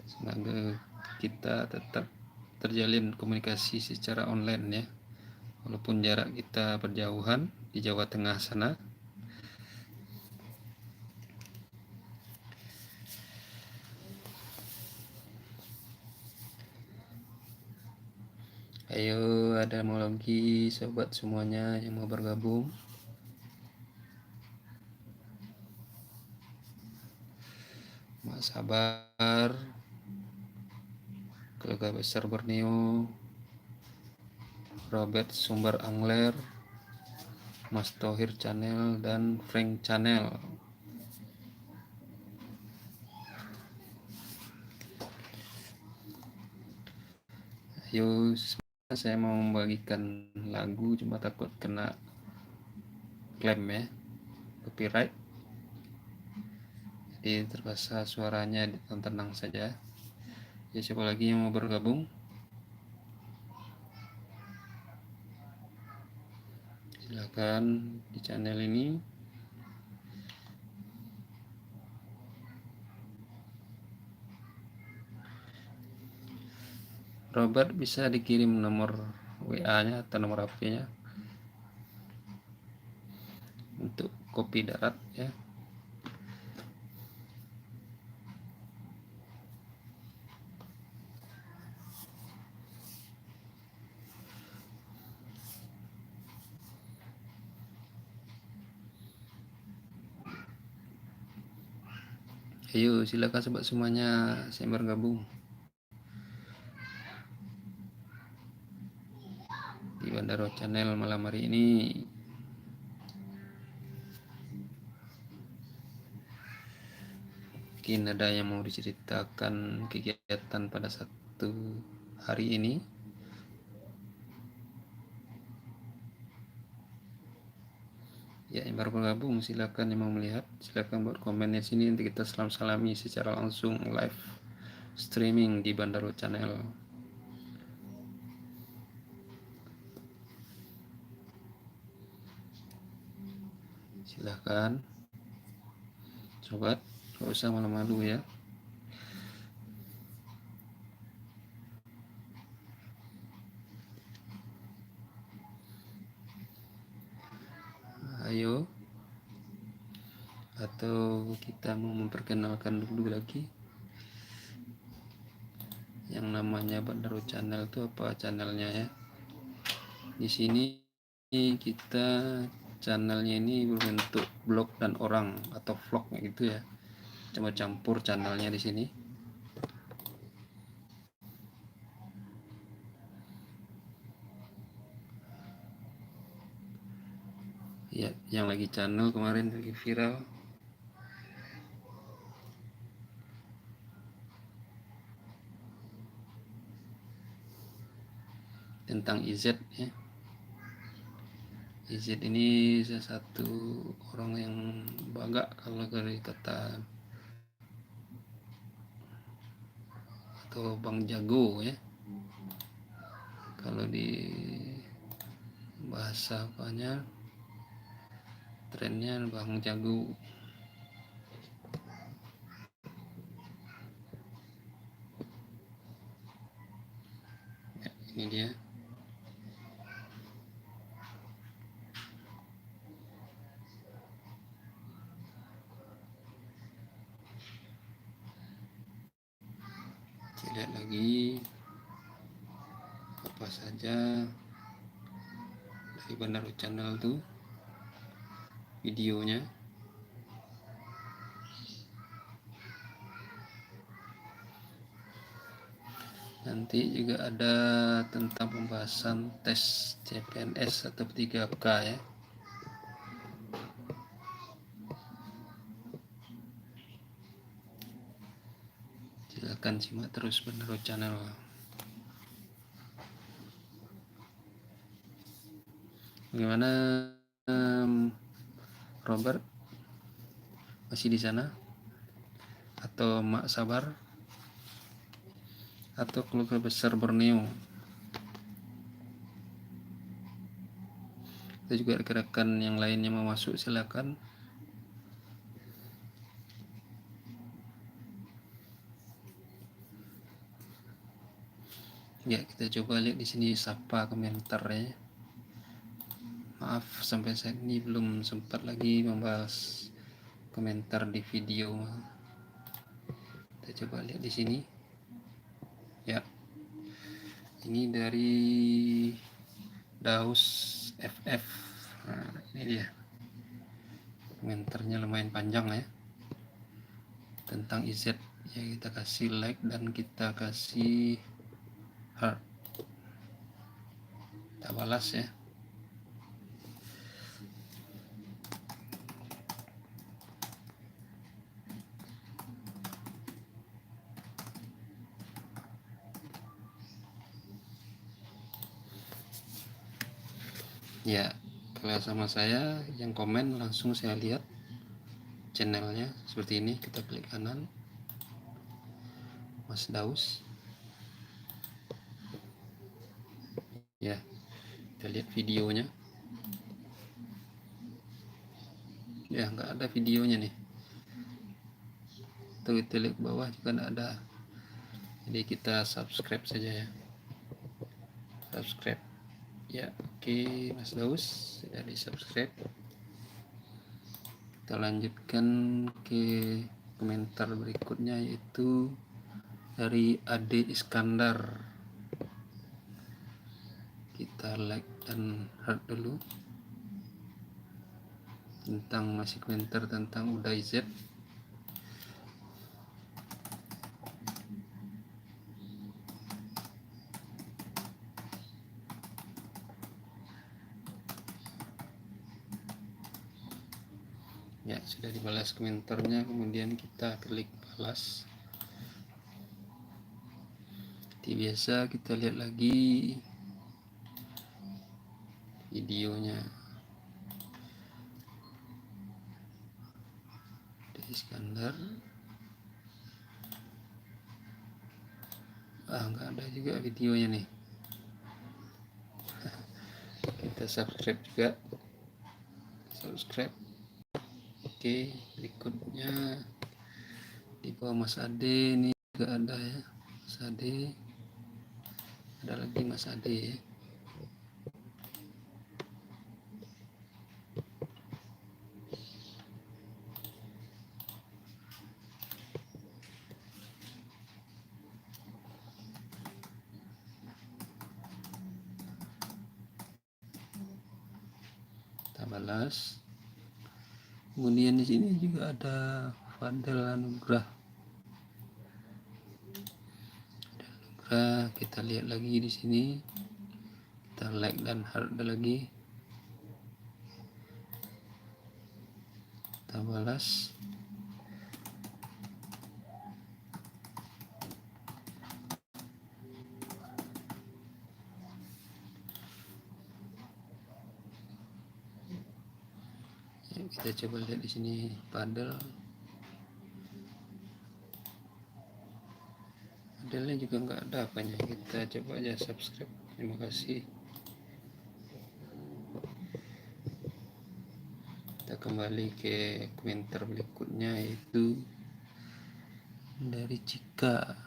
Speaker 1: Semoga kita tetap terjalin komunikasi secara online ya, walaupun jarak kita berjauhan di Jawa Tengah sana. Ayo, ada mau lagi sobat semuanya yang mau bergabung. Mak Sabar, Keluarga Besar Borneo, Robert Sumber Angler, Mas Tohir Channel, dan Frank Channel. Ayo, saya mau membagikan lagu, cuma takut kena klaim ya, copyright. Jadi terpaksa suaranya tenang saja. Ya, siapa lagi yang mau bergabung? Silakan di channel ini. Robert, bisa dikirim nomor WA-nya atau nomor HP-nya untuk kopi darat ya. Ayo silakan sobat semuanya, saya bergabung di Bandaro Channel malam hari ini. Mungkin ada yang mau diceritakan kegiatan pada satu hari ini. Ya, yang baru bergabung silakan, yang mau melihat silakan buat komen di sini, nanti kita salam-salami secara langsung live streaming di Bandaro Channel. Silahkan sobat, gak usah malu-malu ya. Ayo, atau kita mau memperkenalkan dulu lagi yang namanya Bandaro Channel itu apa channelnya ya. Di sini kita channelnya ini berbentuk blog dan orang atau vlog gitu ya, cuma campur channelnya di sini. Ya, yang lagi channel kemarin lagi viral tentang IZ ya. IZ ini salah satu orang yang bangga kalau dari kata atau Bang Jago ya, kalau di bahasa apanya trennya Bang Jago. Ya, ini dia. Kita lihat lagi apa saja dari Bandaro Channel tuh videonya. Nanti juga ada tentang pembahasan tes CPNS atau 3K ya. Silakan simak terus Bandaro Channel. Bagaimana Robert, masih di sana atau Mak Sabar atau Keluarga Besar Borneo? Kita juga rekan-rekan yang lainnya mau masuk, silakan. Ya, kita coba lihat di sini sapa komentarnya. Maaf sampai saat ini belum sempat lagi membahas komentar di video. Kita coba lihat di sini. Ya, ini dari Daus FF. Nah, ini dia. Komentarnya lumayan panjang ya. Tentang IZ. Ya, kita kasih like dan kita kasih heart. Kita balas ya. Ya, kalau sama saya yang komen langsung saya lihat channelnya seperti ini. Kita klik kanan, Mas Daus. Ya, kita lihat videonya. Ya, nggak ada videonya nih. Tuh, kita lihat bawah juga nggak ada. Jadi kita subscribe saja ya. Subscribe. Ya, oke, Mas Daus sudah di subscribe. Kita lanjutkan ke komentar berikutnya, yaitu dari Ade Iskandar. Kita like dan heart dulu. Tentang masih komentar tentang Uday Z. Ya, sudah dibalas komentarnya, kemudian kita klik balas. Seperti biasa kita lihat lagi videonya. Dari Iskandar. Nggak ada juga videonya nih. Kita subscribe juga. Subscribe. Oke, berikutnya di bawah Mas Ade ini juga ada ya. Mas Ade. Ada lagi Mas Ade ya. Kita balas. Kemudian di sini juga ada Fadel Anugrah. Kita lihat lagi di sini. Kita like dan heart lagi. Kita balas. Ya, kita coba lihat di sini Fadel. Fadelnya juga nggak ada apanya. Kita coba aja subscribe. Terima kasih. Kita kembali ke komentar berikutnya, yaitu dari Cika.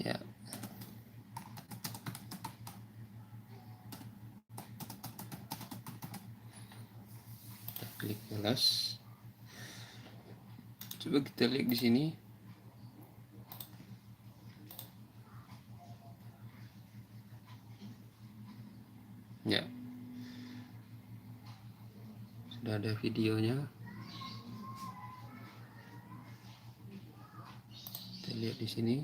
Speaker 1: Ya, kita klik balas. Coba kita lihat di sini. Ya, sudah ada videonya. Kita lihat di sini.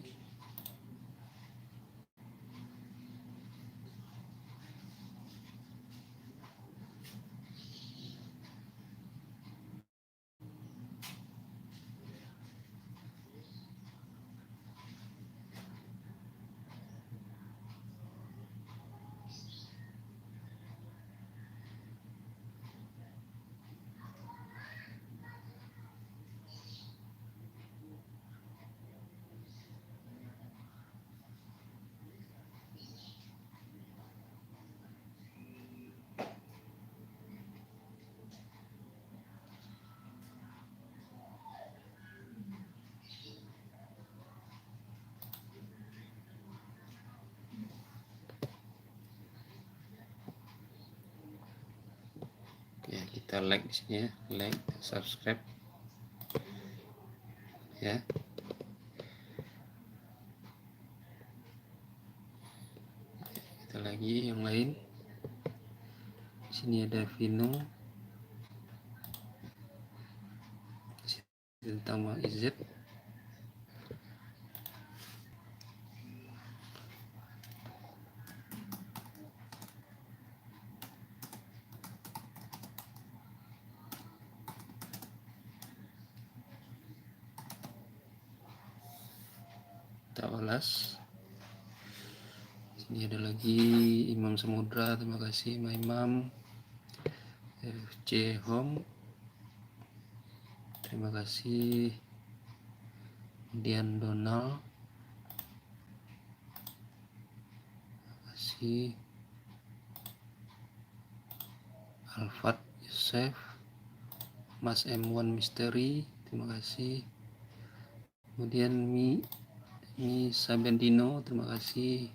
Speaker 1: kita like di sini ya, like, subscribe ya. Kita lagi yang lain. Di sini ada Vino tentang Maiz. Kita ulas. Sini ada lagi Imam Samudra, terima kasih Ma Imam. FC Home, terima kasih. Dian Donald, terima kasih. Alfat Yosef, Mas M1 Misteri, terima kasih. Kemudian Mi Sabendino, terima kasih.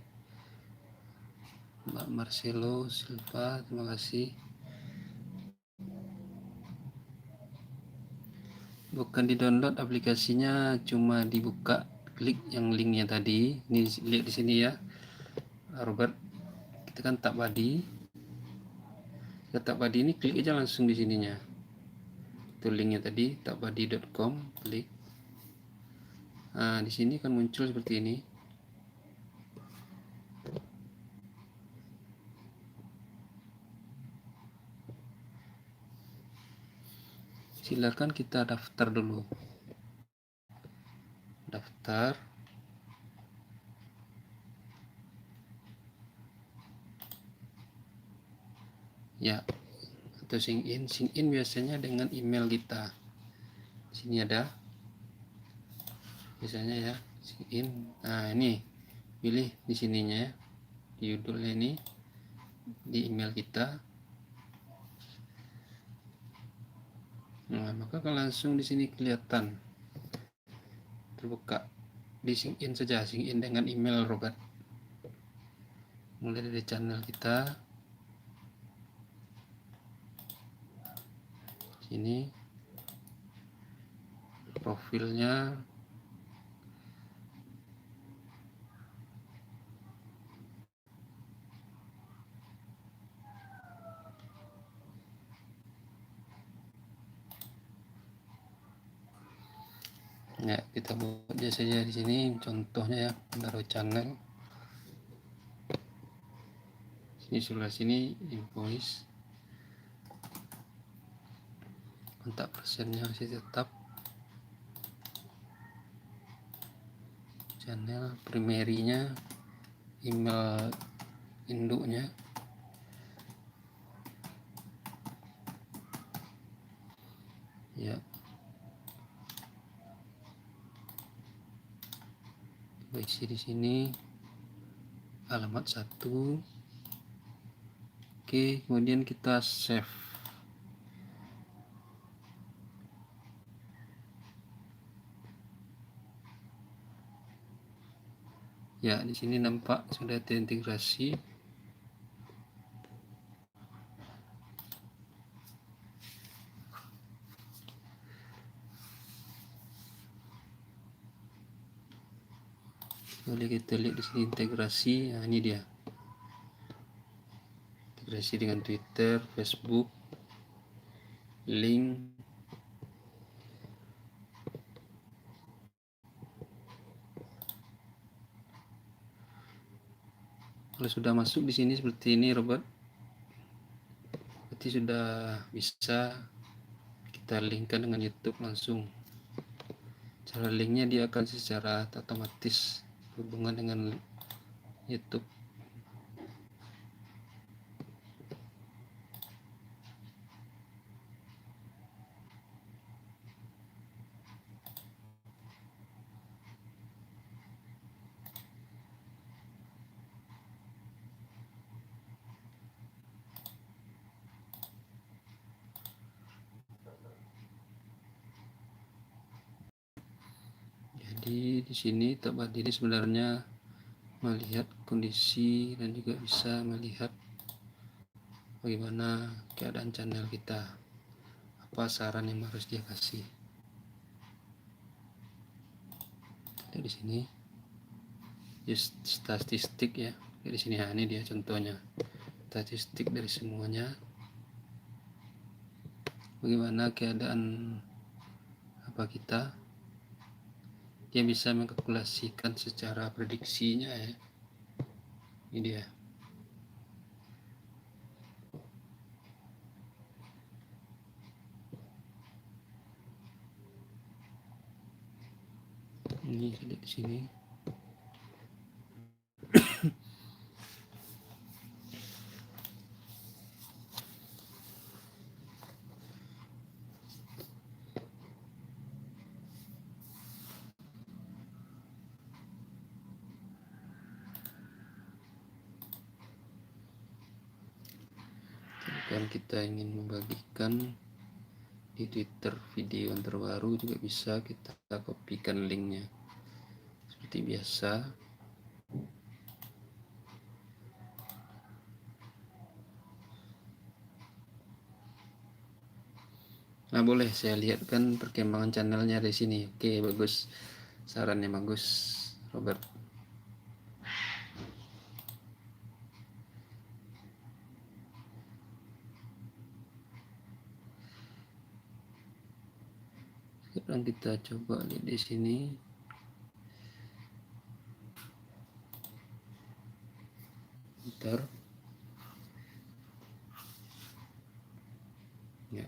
Speaker 1: Mbak Marcelo Silva, terima kasih. Bukan di download aplikasinya, cuma dibuka, klik yang linknya tadi. Ini lihat di sini ya, Robert. Kita kan tab body. Kita tab body ini klik aja langsung di sininya. Itu linknya tadi, tabbody.com, klik. Nah, di sini kan muncul seperti ini. Silakan kita daftar dulu. Daftar. Ya, atau sign in biasanya dengan email kita. Di sini ada biasanya ya, sign in. Nah, ini pilih di sininya ya. Di judulnya ini di email kita. Nah, maka kalau langsung di sini kelihatan terbuka. Di sign in saja, sign in dengan email Robert. Mulai dari channel kita. Sini profilnya. Ya, kita buat aja saja di sini contohnya ya, taruh channel. Sini sebelah sini invoice. Kontak persennya masih tetap. Channel primary-nya, email induknya. Ya. Kita isi di sini alamat 1. Oke, kemudian kita save. Ya, di sini nampak sudah terintegrasi. Boleh kita lihat di sini integrasi. Nah, ini dia. Integrasi dengan Twitter, Facebook, link. Kalau sudah masuk di sini seperti ini, Robert, berarti sudah bisa kita linkkan dengan YouTube langsung. Cara linknya dia akan secara otomatis hubungan dengan YouTube. Jadi di sini tab ini sebenarnya melihat kondisi dan juga bisa melihat bagaimana keadaan channel kita. apa saran yang harus dia kasih. Lihat di sini statistik ya, di sini. Nah, ini dia contohnya statistik dari semuanya, bagaimana keadaan apa kita. Dia bisa mengkalkulasikan secara prediksinya ya. Ini dia. Ini di sini. Kan kita ingin membagikan di Twitter video yang terbaru juga bisa kita kopikan linknya seperti biasa. Nah, boleh saya lihat kan perkembangan channelnya di sini. Oke, bagus, sarannya bagus, Robert. Sekarang kita coba lihat di sini. Bentar. Ya.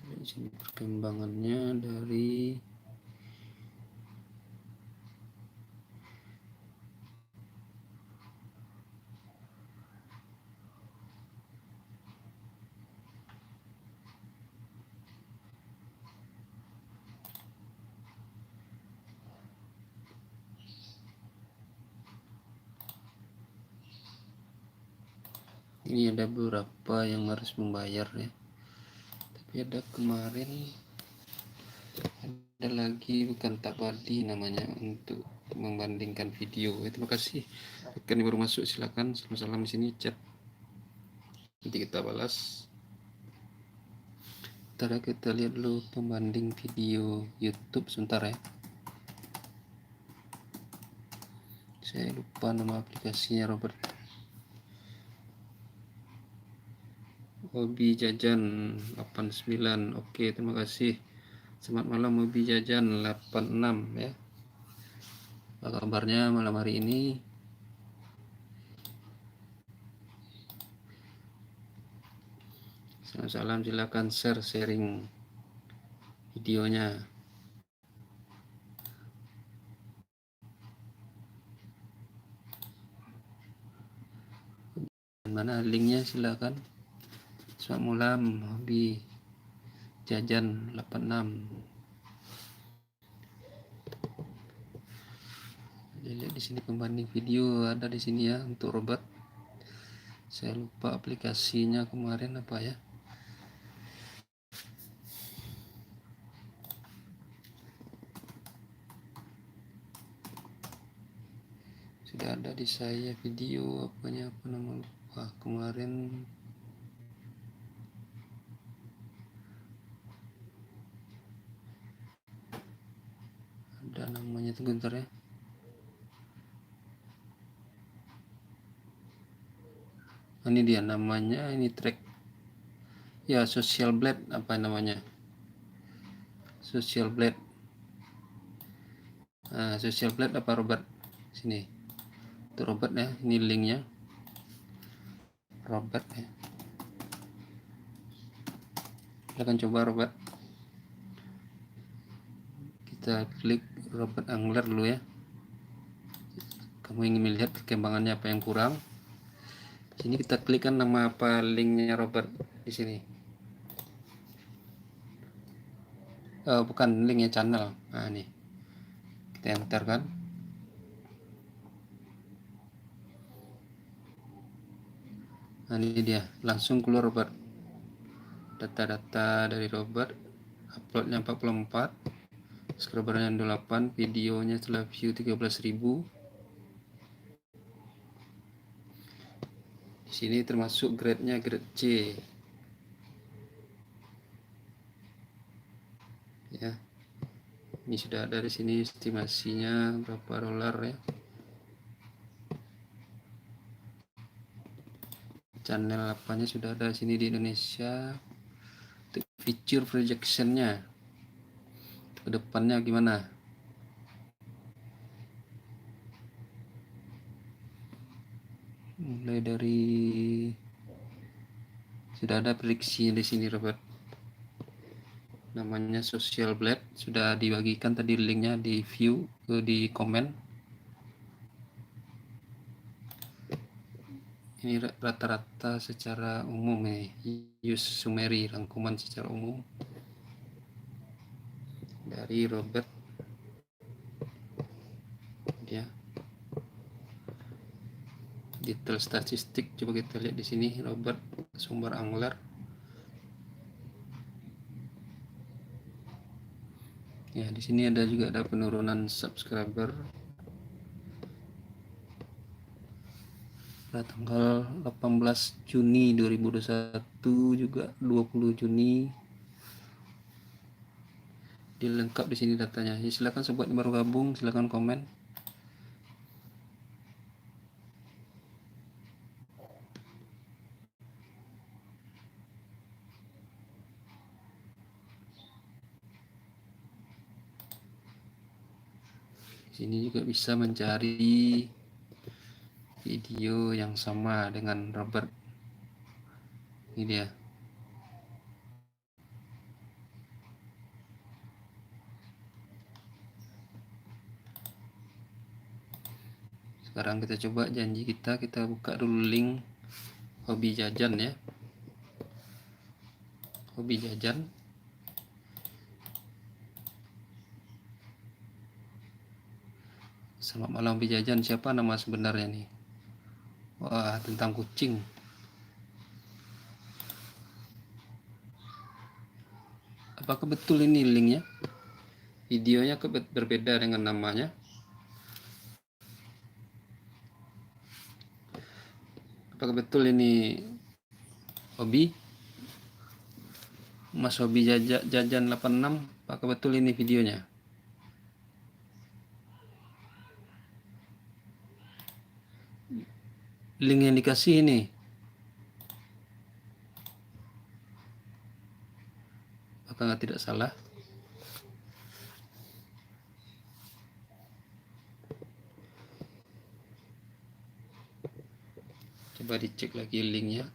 Speaker 1: Di sini perkembangannya dari ini ada beberapa yang harus membayar ya, tapi ada kemarin ada lagi, bukan Takbadi namanya, untuk membandingkan video. Terima kasih rekan yang baru masuk, silakan salam-salam di sini, chat nanti kita balas. Ntar kita lihat dulu pembanding video YouTube sebentar ya. Saya lupa nama aplikasinya, Robert. Hobi Jajan 89. Oke, terima kasih. Selamat malam Hobi Jajan 86 ya. Apa kabarnya malam hari ini? Salam, silakan sharing videonya. Mana linknya, silakan. Selamat malam Hobi Jajan 86. Lihat di sini pembanding video ada di sini ya untuk Robert. Saya lupa aplikasinya kemarin apa ya. Sudah ada di saya video apanya, apa nama, lupa kemarin. Ada namanya, tunggu bentar ya. Ini dia namanya, ini track ya, Social Blade apa namanya, Social Blade. Nah, Social Blade apa Robert, sini untuk Robert ya, ini linknya Robert ya. Silahkan coba Robert, kita klik Robert Angler dulu ya. Kamu ingin melihat perkembangannya apa yang kurang, sini kita klik kan nama apa linknya Robert di sini. Bukan linknya, channel. Nah, ini kita enter kan. Nah, ini dia langsung keluar Robert, data-data dari Robert. Uploadnya 44, subscribernya 28, videonya setelah view 13.000. Di Di sini termasuk grade-nya grade C. Ya. Ini sudah ada di sini estimasinya berapa dolar ya. Channel 8-nya sudah ada di sini di Indonesia. Untuk feature projection-nya ke depannya gimana? Mulai dari sudah ada prediksi di sini Robert. Namanya Social Blade, sudah dibagikan tadi linknya di view di komen. Ini rata-rata secara umum nih, use summary, rangkuman secara umum dari Robert ya. Detail statistik coba kita lihat di sini Robert sumber Angler. Ya, di sini ada juga ada penurunan subscriber pada tanggal 18 Juni 2021 juga 20 Juni. Dilengkap di sini datanya. Ya, silakan sobat yang baru gabung, silakan komen. Sini juga bisa mencari video yang sama dengan Robert. Ini dia. Sekarang kita coba janji kita buka dulu link hobi jajan ya. Hobi jajan. Selamat malam hobi jajan, siapa nama sebenarnya nih? Wah, tentang kucing. Apakah betul ini linknya? Videonya berbeda dengan namanya. Apakah betul ini hobi? Mas hobi jajan 86? Apakah betul ini videonya? Link yang dikasih ini. Apakah tidak salah? Coba dicek lagi linknya.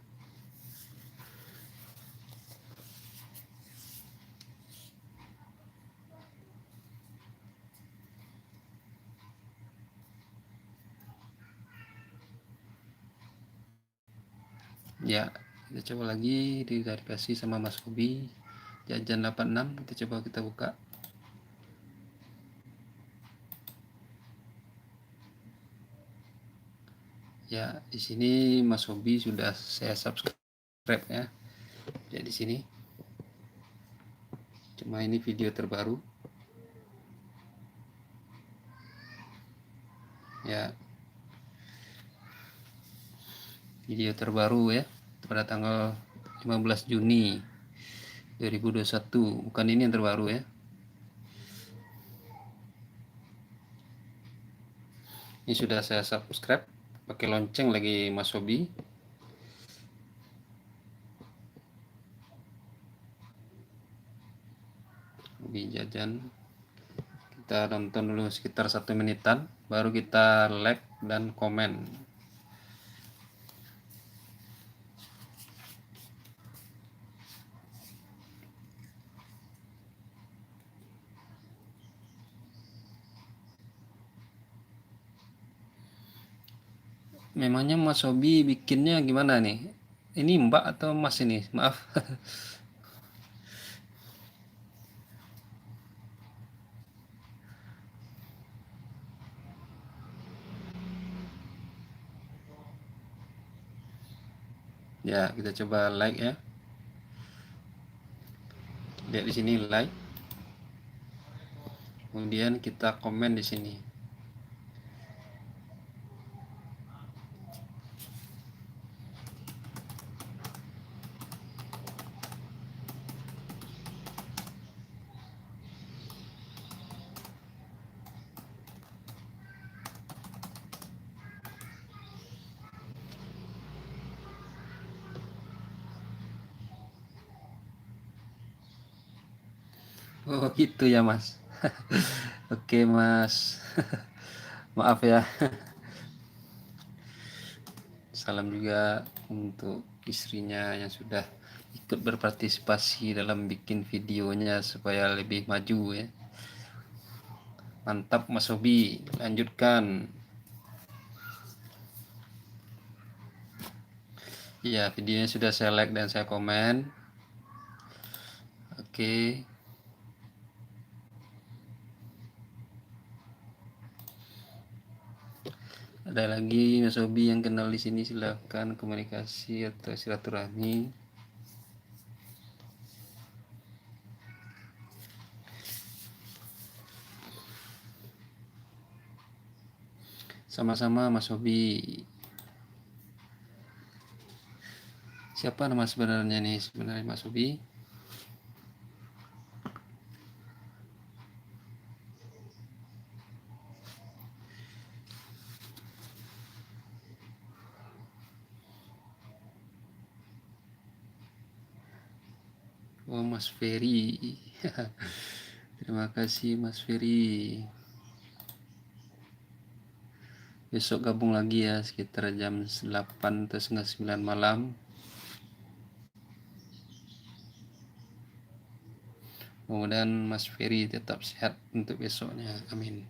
Speaker 1: Ya, kita coba lagi diverifikasi sama Mas Hobi jajan 86. Kita buka. Ya, di sini Mas Hobi sudah saya subscribe ya. Ya di sini. Cuma ini video terbaru. Ya. Video terbaru ya pada tanggal 15 Juni 2021. Bukan ini yang terbaru ya. Ini sudah saya subscribe pakai lonceng lagi Mas Hobi. Hobi jajan. Kita nonton dulu sekitar 1 menitan, baru kita like dan komen. Memangnya Mas Hobi bikinnya gimana nih? Ini Mbak atau Mas ini? Maaf. Ya, kita coba like ya. Lihat di sini like. Kemudian kita komen di sini. Oh gitu ya Mas. Oke Mas. Maaf ya. Salam juga untuk istrinya yang sudah ikut berpartisipasi dalam bikin videonya supaya lebih maju ya. Mantap Mas Hobi, lanjutkan. Ya, videonya sudah saya like dan saya komen. Oke. Ada lagi Mas Hobi yang kenal di sini, silahkan komunikasi atau silaturahmi. Sama-sama Mas Hobi. Siapa nama sebenarnya nih sebenarnya Mas Hobi? Oh Mas Ferry. Terima kasih Mas Ferry. Besok gabung lagi ya sekitar jam 8 atau setengah 9 malam. Mudah-mudahan Mas Ferry tetap sehat untuk besoknya. Amin.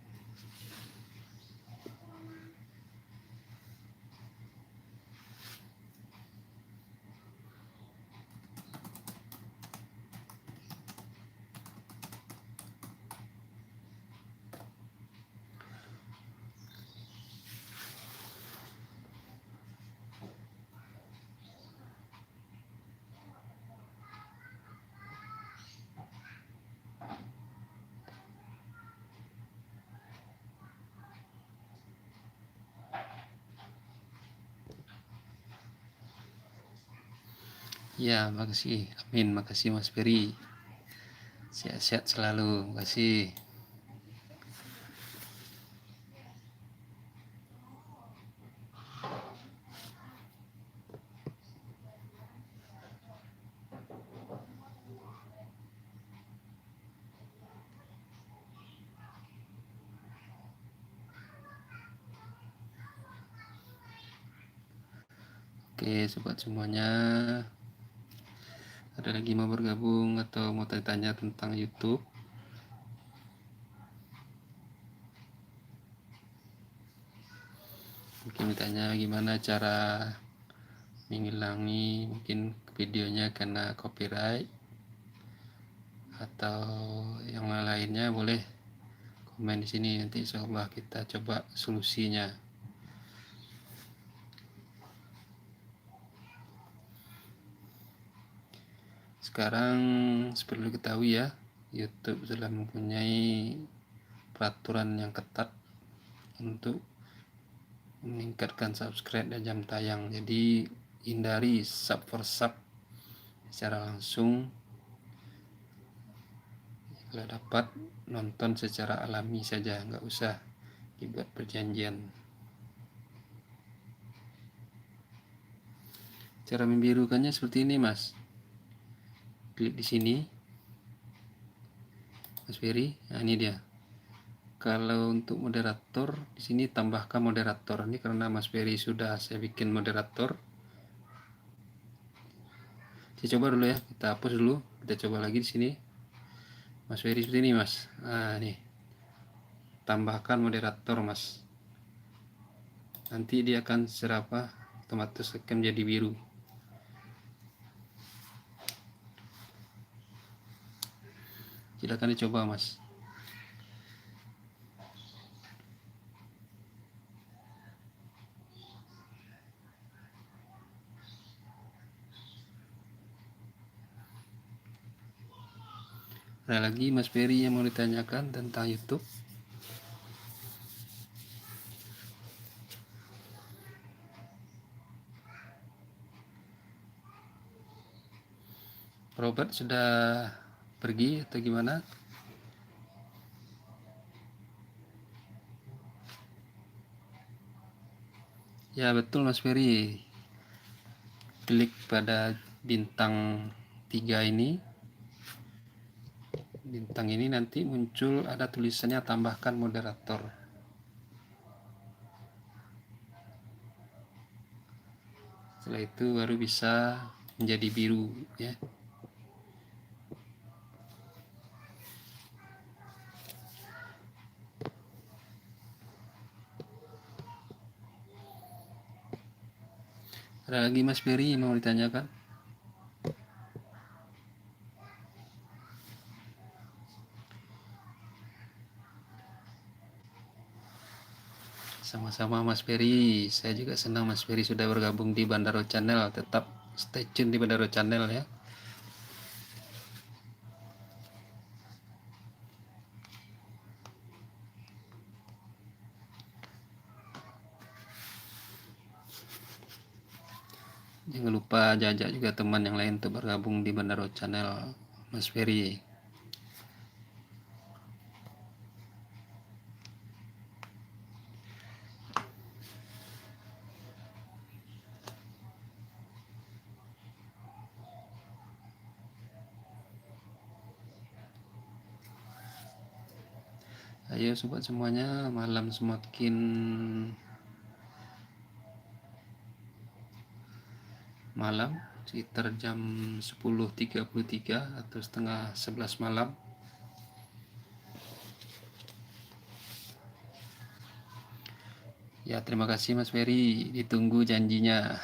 Speaker 1: Ya, makasih. Amin. Makasih Mas Ferry. Sehat-sehat selalu. Makasih. Oke, sobat semuanya. Ada lagi mau bergabung atau mau tanya-tanya tentang YouTube? Mungkin ditanya gimana cara menghilangi mungkin videonya karena copyright atau yang lainnya, boleh komen di sini, nanti insyaallah kita coba solusinya. Sekarang seperti diketahui ya, YouTube sudah mempunyai peraturan yang ketat untuk meningkatkan subscribe dan jam tayang. Jadi hindari sub for sub secara langsung. Kalau dapat, nonton secara alami saja, nggak usah dibuat perjanjian. Cara membirukannya seperti ini Mas. Klik di sini Mas Ferry. Nah ini dia. Kalau untuk moderator di sini tambahkan moderator. Ini karena Mas Ferry sudah saya bikin moderator. Saya coba dulu ya. Kita hapus dulu. Kita coba lagi di sini. Mas Ferry seperti ini Mas. Nah nih. Tambahkan moderator Mas. Nanti dia akan serapa otomatis akan jadi biru. Silakan dicoba Mas. Ada lagi Mas Ferry yang mau ditanyakan tentang YouTube? Robert sudah pergi atau gimana? Ya betul Mas Ferry. Klik pada bintang 3 ini bintang ini nanti muncul ada tulisannya tambahkan moderator. Setelah itu baru bisa menjadi biru ya. Ada lagi Mas Ferry mau ditanyakan? Sama-sama Mas Ferry, saya juga senang Mas Ferry sudah bergabung di Bandaro Channel. Tetap stay tune di Bandaro Channel ya. Jangan lupa ajak juga teman yang lain untuk bergabung di Bandaro Channel Mas Ferry. Ayo sobat semuanya, malam semakin malam, sekitar jam 10.33 atau setengah 11 malam. Ya, terima kasih Mas Ferry, ditunggu janjinya.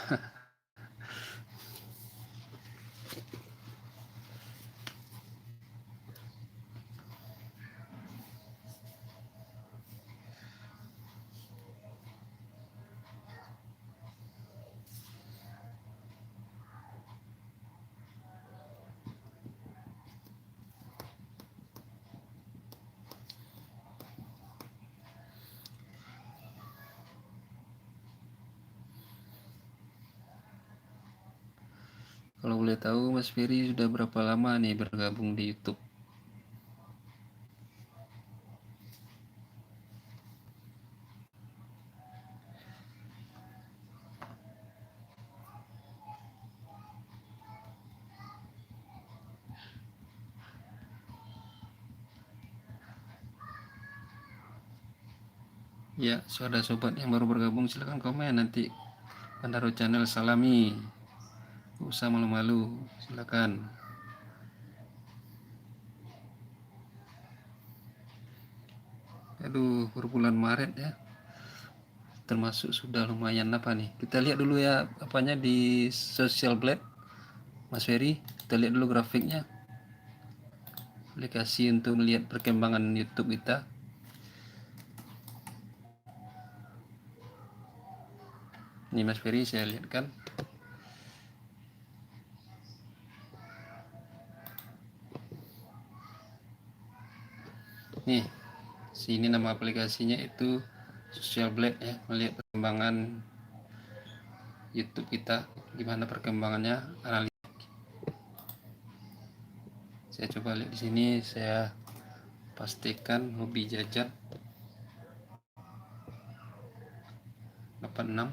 Speaker 1: Kalau boleh tahu Mas Ferry sudah berapa lama nih bergabung di YouTube? Ya, sudah sobat yang baru bergabung silahkan komen nanti Bandaro Channel salami. Gak usah malu-malu, silakan. Aduh, per bulan Maret ya, termasuk sudah lumayan apa nih. Kita lihat dulu ya apanya di Social Blade, Mas Ferry. Kita lihat dulu grafiknya. Aplikasi untuk melihat perkembangan YouTube kita. Ini Mas Ferry saya lihat kan. Nih, sini nama aplikasinya itu Social Blade ya, melihat perkembangan YouTube kita, gimana perkembangannya, analisa. Saya coba lihat di sini, saya pastikan hobi jajan 86.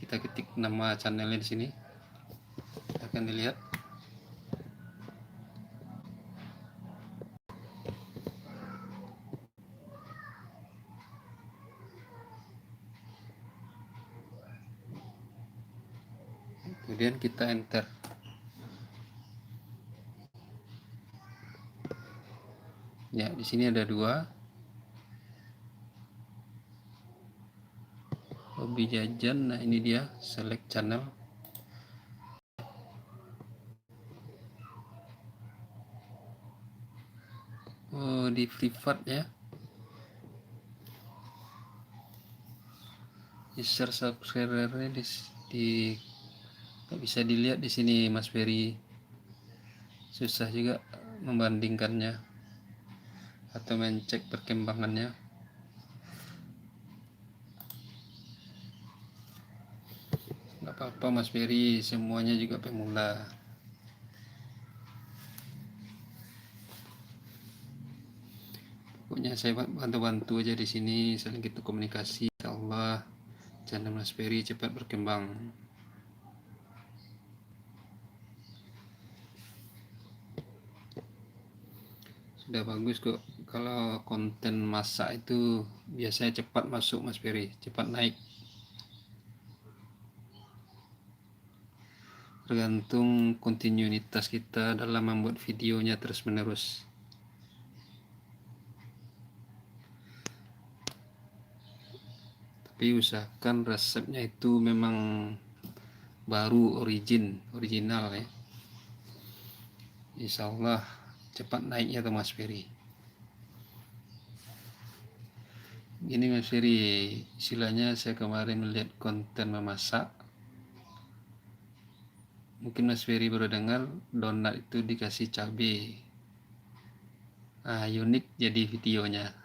Speaker 1: Kita ketik nama channelnya di sini, akan dilihat. Kemudian kita enter. Ya, di sini ada dua. Hobi jajan, nah ini dia, select channel. Oh, di privat ya. User subscribernya di nggak bisa dilihat di sini Mas Ferry. Susah juga membandingkannya atau mencek perkembangannya. Nggak apa-apa Mas Ferry, semuanya juga pemula. Pokoknya saya bantu-bantu aja di sini, saling kita komunikasi. Insyaallah channel Mas Ferry cepat berkembang. Udah bagus kok. Kalau konten masak itu biasanya cepat masuk Mas Ferry, cepat naik. Tergantung kontinuitas kita dalam membuat videonya terus menerus. Tapi usahakan resepnya itu memang baru, original ya. Insya Allah cepat naiknya tuh Mas Ferry. Gini Mas Ferry, istilahnya saya kemarin melihat konten memasak. Mungkin Mas Ferry baru dengar donat itu dikasih cabai. Unik jadi videonya.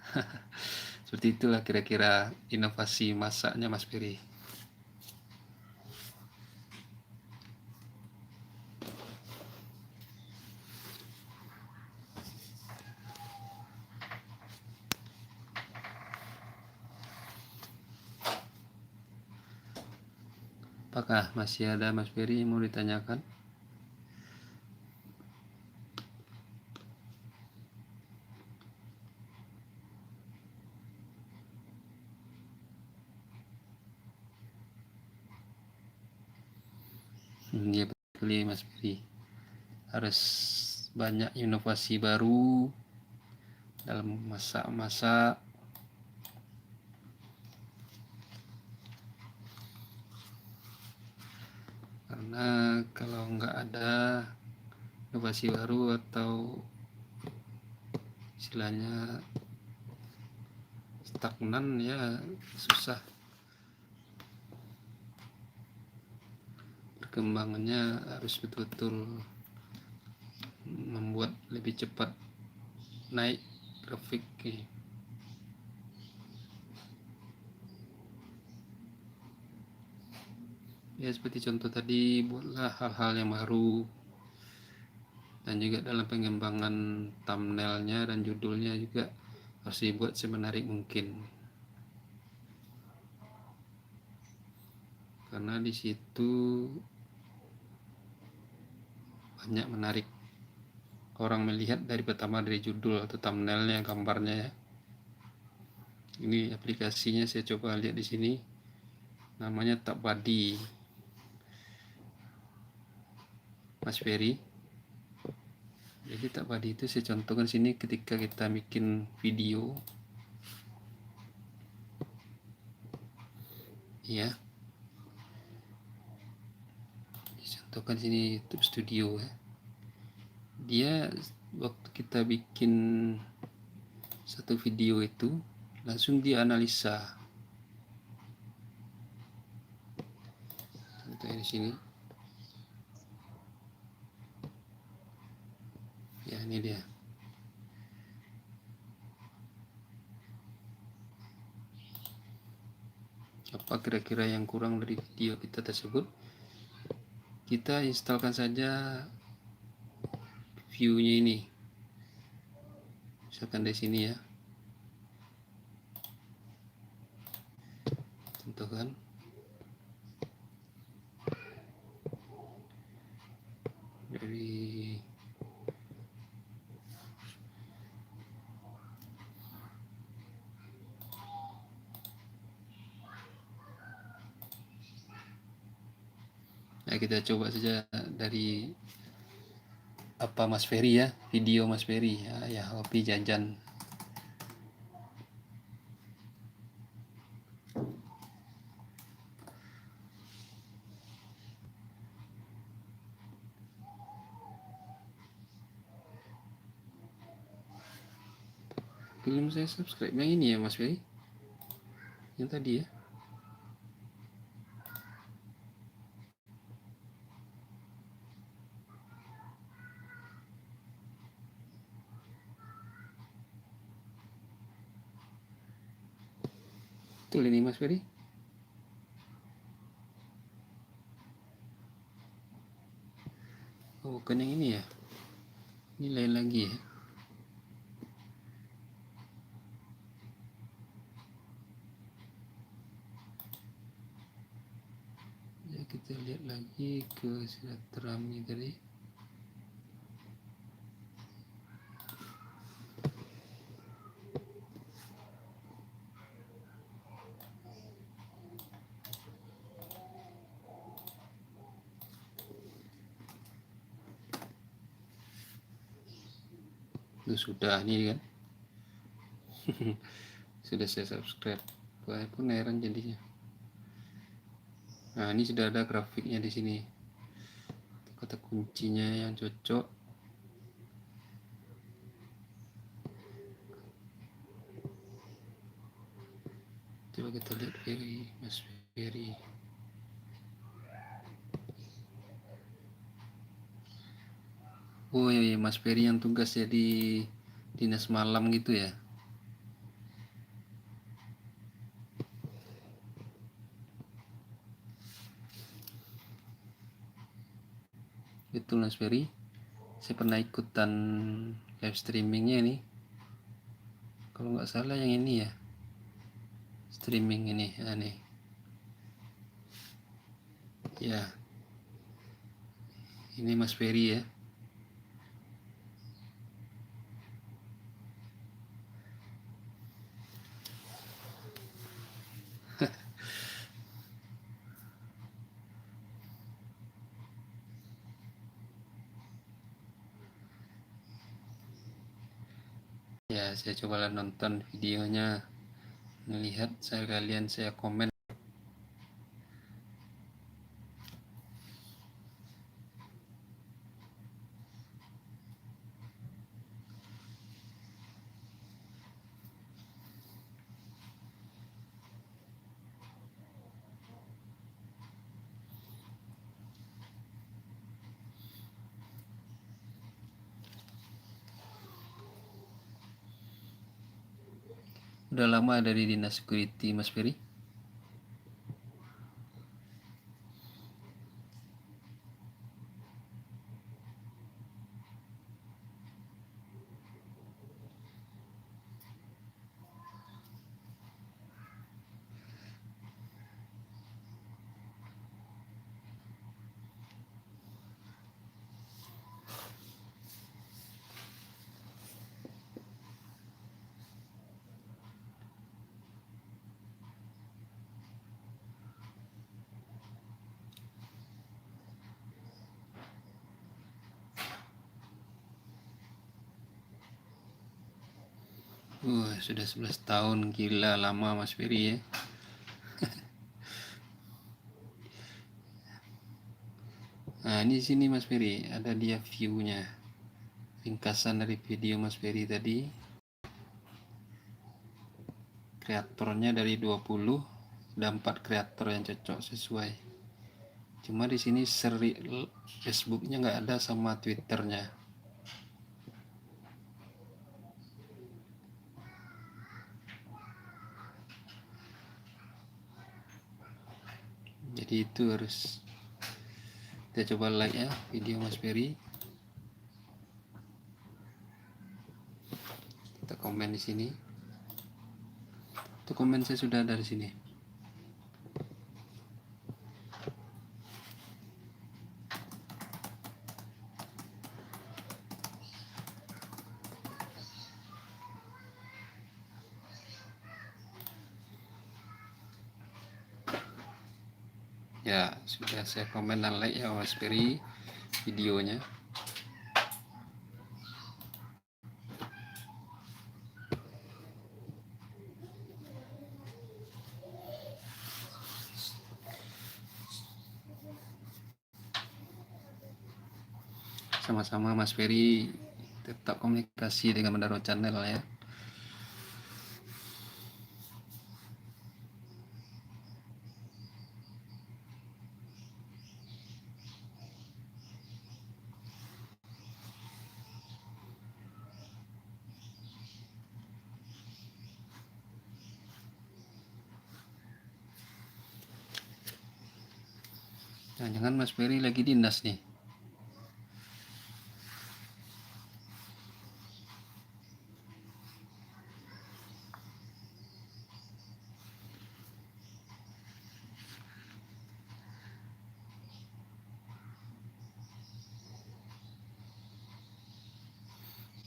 Speaker 1: Seperti itulah kira-kira inovasi masaknya Mas Ferry. Apakah masih ada Mas Ferry yang mau ditanyakan? Ya betul ya Mas Ferry. Harus banyak inovasi baru dalam masak-masak. Karena kalau nggak ada inovasi baru atau istilahnya stagnan ya susah perkembangannya. Harus betul-betul membuat lebih cepat naik grafik. Ya seperti contoh tadi, buatlah hal-hal yang baru, dan juga dalam pengembangan thumbnailnya dan judulnya juga harus dibuat semenarik mungkin, karena di situ banyak menarik orang melihat dari pertama dari judul atau thumbnailnya, gambarnya ya. Ini aplikasinya saya coba lihat di sini, namanya TapBuddy Mas Ferry. Jadi TapBuddy itu saya contohkan sini ketika kita bikin video ya. Contohkan sini YouTube Studio ya. Dia waktu kita bikin satu video itu langsung dia analisa. Contohnya di sini. Ya ini dia. Apa kira-kira yang kurang dari video kita tersebut? Kita instalkan saja view-nya ini. Misalkan di sini ya. Contohkan. Dari kita coba saja dari apa Mas Ferry ya, video Mas Ferry ya, hobi jajan. Belum saya subscribe yang ini ya Mas Ferry, yang tadi ya. Betul ini Mas Ferry. Oh bukan yang ini ya, ini lain lagi ya. Ya kita lihat lagi ke silaturahmi tadi. sudah nih kan. Sudah saya subscribe. Saya pun heran jadinya. Nah, ini sudah ada grafiknya di sini. Kata kuncinya yang cocok. Coba kita lihat Ferry, Mas Ferry. Oh iya, Mas Ferry yang tugas jadi dinas malam gitu ya. Betul Mas Ferry. Saya pernah ikutan live streamingnya nih. Kalau nggak salah yang ini ya. Streaming ini, nih. Ya. Ini Mas Ferry ya. Ya, saya coba nonton videonya, melihat saya komen. Udah lama ada di dinas security Mas Ferry? Sudah 11 tahun, gila lama Mas Ferry ya. Nah, ini sini Mas Ferry, ada dia view-nya. Ringkasan dari video Mas Ferry tadi. Kreatornya dari 20, ada 4 kreator yang cocok sesuai. Cuma di sini seri Facebooknya nggak ada sama Twitternya. Jadi itu harus kita coba like ya video Mas Ferry. Kita komen di sini. Itu komen saya sudah ada di sini. Ya, sudah saya komen dan like ya Mas Ferry videonya. Sama-sama Mas Ferry, tetap komunikasi dengan Mandaro Channel ya. Jangan-jangan Mas Ferry lagi dinas nih.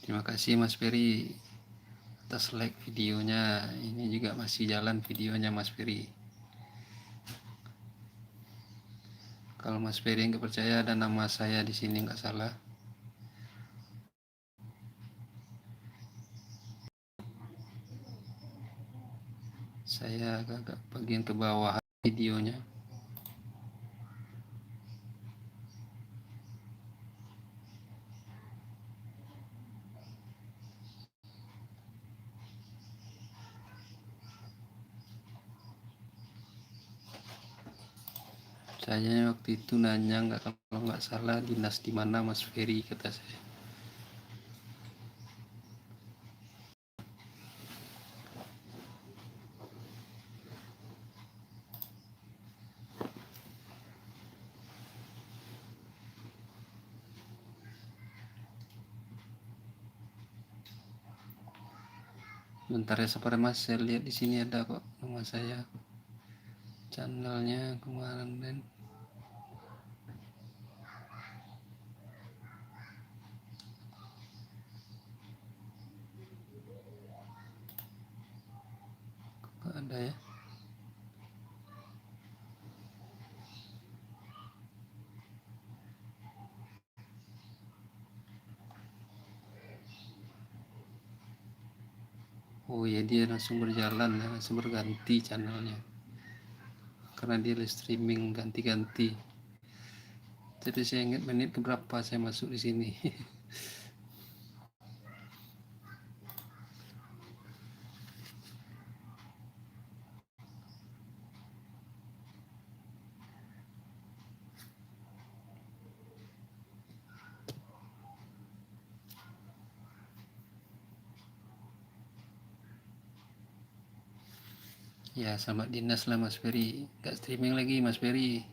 Speaker 1: Terima kasih Mas Ferry atas like videonya. Ini juga masih jalan videonya Mas Ferry. Kalau Mas Ferry nggak percaya ada nama saya di sini nggak salah. Saya agak bagian ke bawah videonya. Saya waktu itu nanya, kalau nggak salah dinas di mana Mas Ferry, kata saya. Bentar ya sabar Mas, saya lihat di sini ada kok nama saya, channelnya kemarin dan kok ada ya. Oh ya, dia langsung berjalan ya, langsung berganti channelnya karena dia live streaming ganti-ganti. Jadi saya ingat menit keberapa saya masuk di sini. Ya sama dinas lah Mas Ferry, nggak streaming lagi Mas Ferry.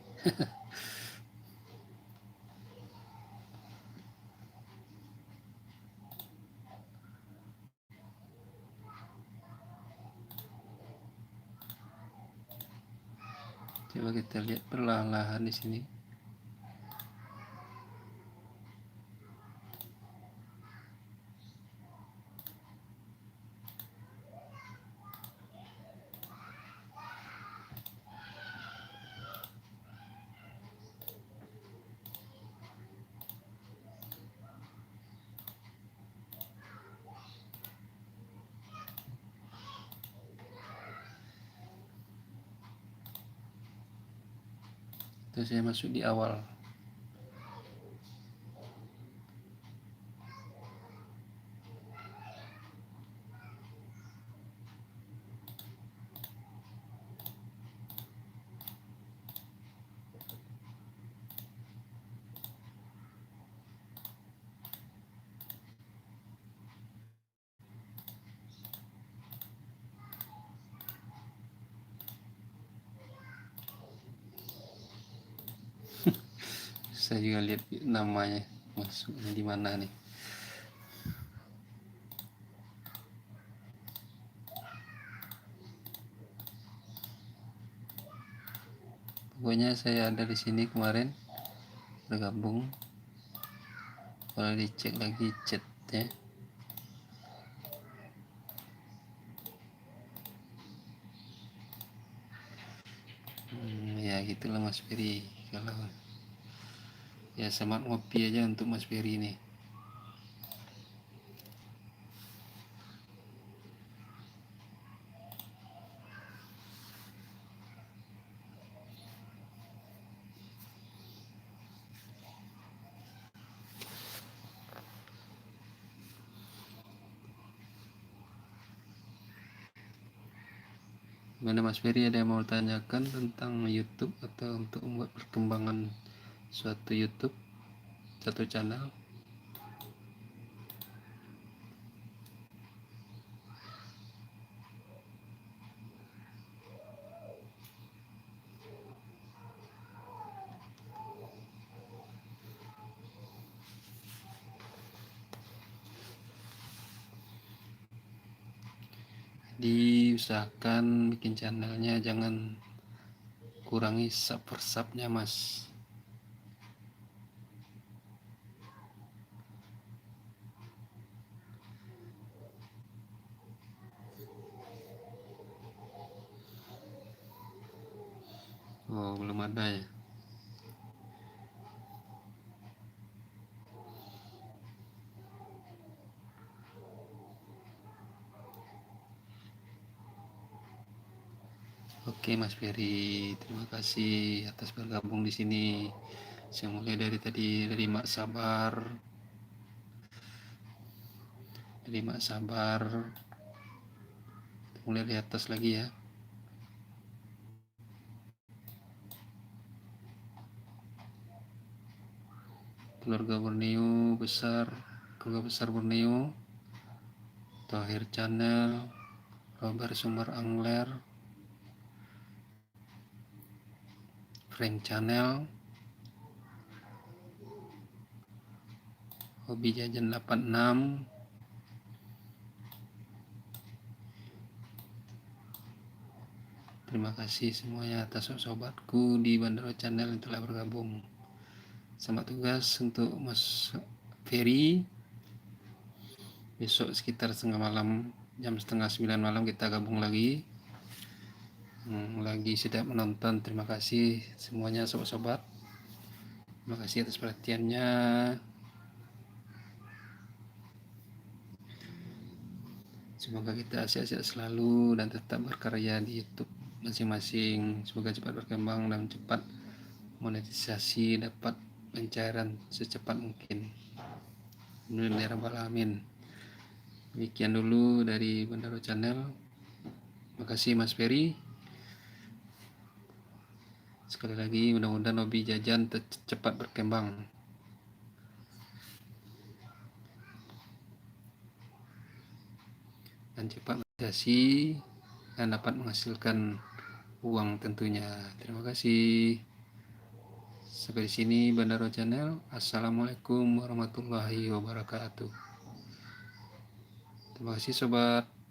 Speaker 1: Coba kita lihat perlahan-lahan di sini. Terus saya masuk di awal. Saya juga lihat namanya masuknya di mana nih. Pokoknya saya ada di sini kemarin bergabung. Kalau dicek lagi chatnya, ya gitulah Mas Ferry. Kalau ya semat ngopi aja untuk Mas Ferry nih. Gimana Mas Ferry, ada yang mau tanyakan tentang YouTube atau untuk membuat perkembangan suatu YouTube, satu channel? Diusahakan bikin channelnya jangan kurangi sub per subnya Mas. Oh belum ada ya. Oke Mas Ferry, terima kasih atas bergabung di sini. Saya mulai dari tadi, dari Mak Sabar, mulai dari atas lagi ya. Keluarga Borneo besar, keluarga besar Borneo, Tohir Channel, Robert Sumber Angler, Frank Channel, Hobi Jajan 86. Terima kasih semuanya atas sobatku di Bandaro Channel yang telah bergabung. Selamat tugas untuk Mas Ferry. Besok sekitar setengah malam, jam setengah 9 malam kita gabung lagi. Lagi sedang menonton. Terima kasih semuanya sobat-sobat. Terima kasih atas perhatiannya. Semoga kita sehat-sehat selalu dan tetap berkarya di YouTube masing-masing. Semoga cepat berkembang dan cepat monetisasi, dapat pencairan secepat mungkin. Alhamdulillahirrahmanirrahim. Demikian dulu dari Bandaro Channel. Terima kasih Mas Ferry. Sekali lagi mudah-mudahan hobi jajan cepat berkembang dan cepat monetisasi dan dapat menghasilkan uang tentunya. Terima kasih. Sampai di sini Bandaro Channel. Assalamualaikum warahmatullahi wabarakatuh. Terima kasih sobat.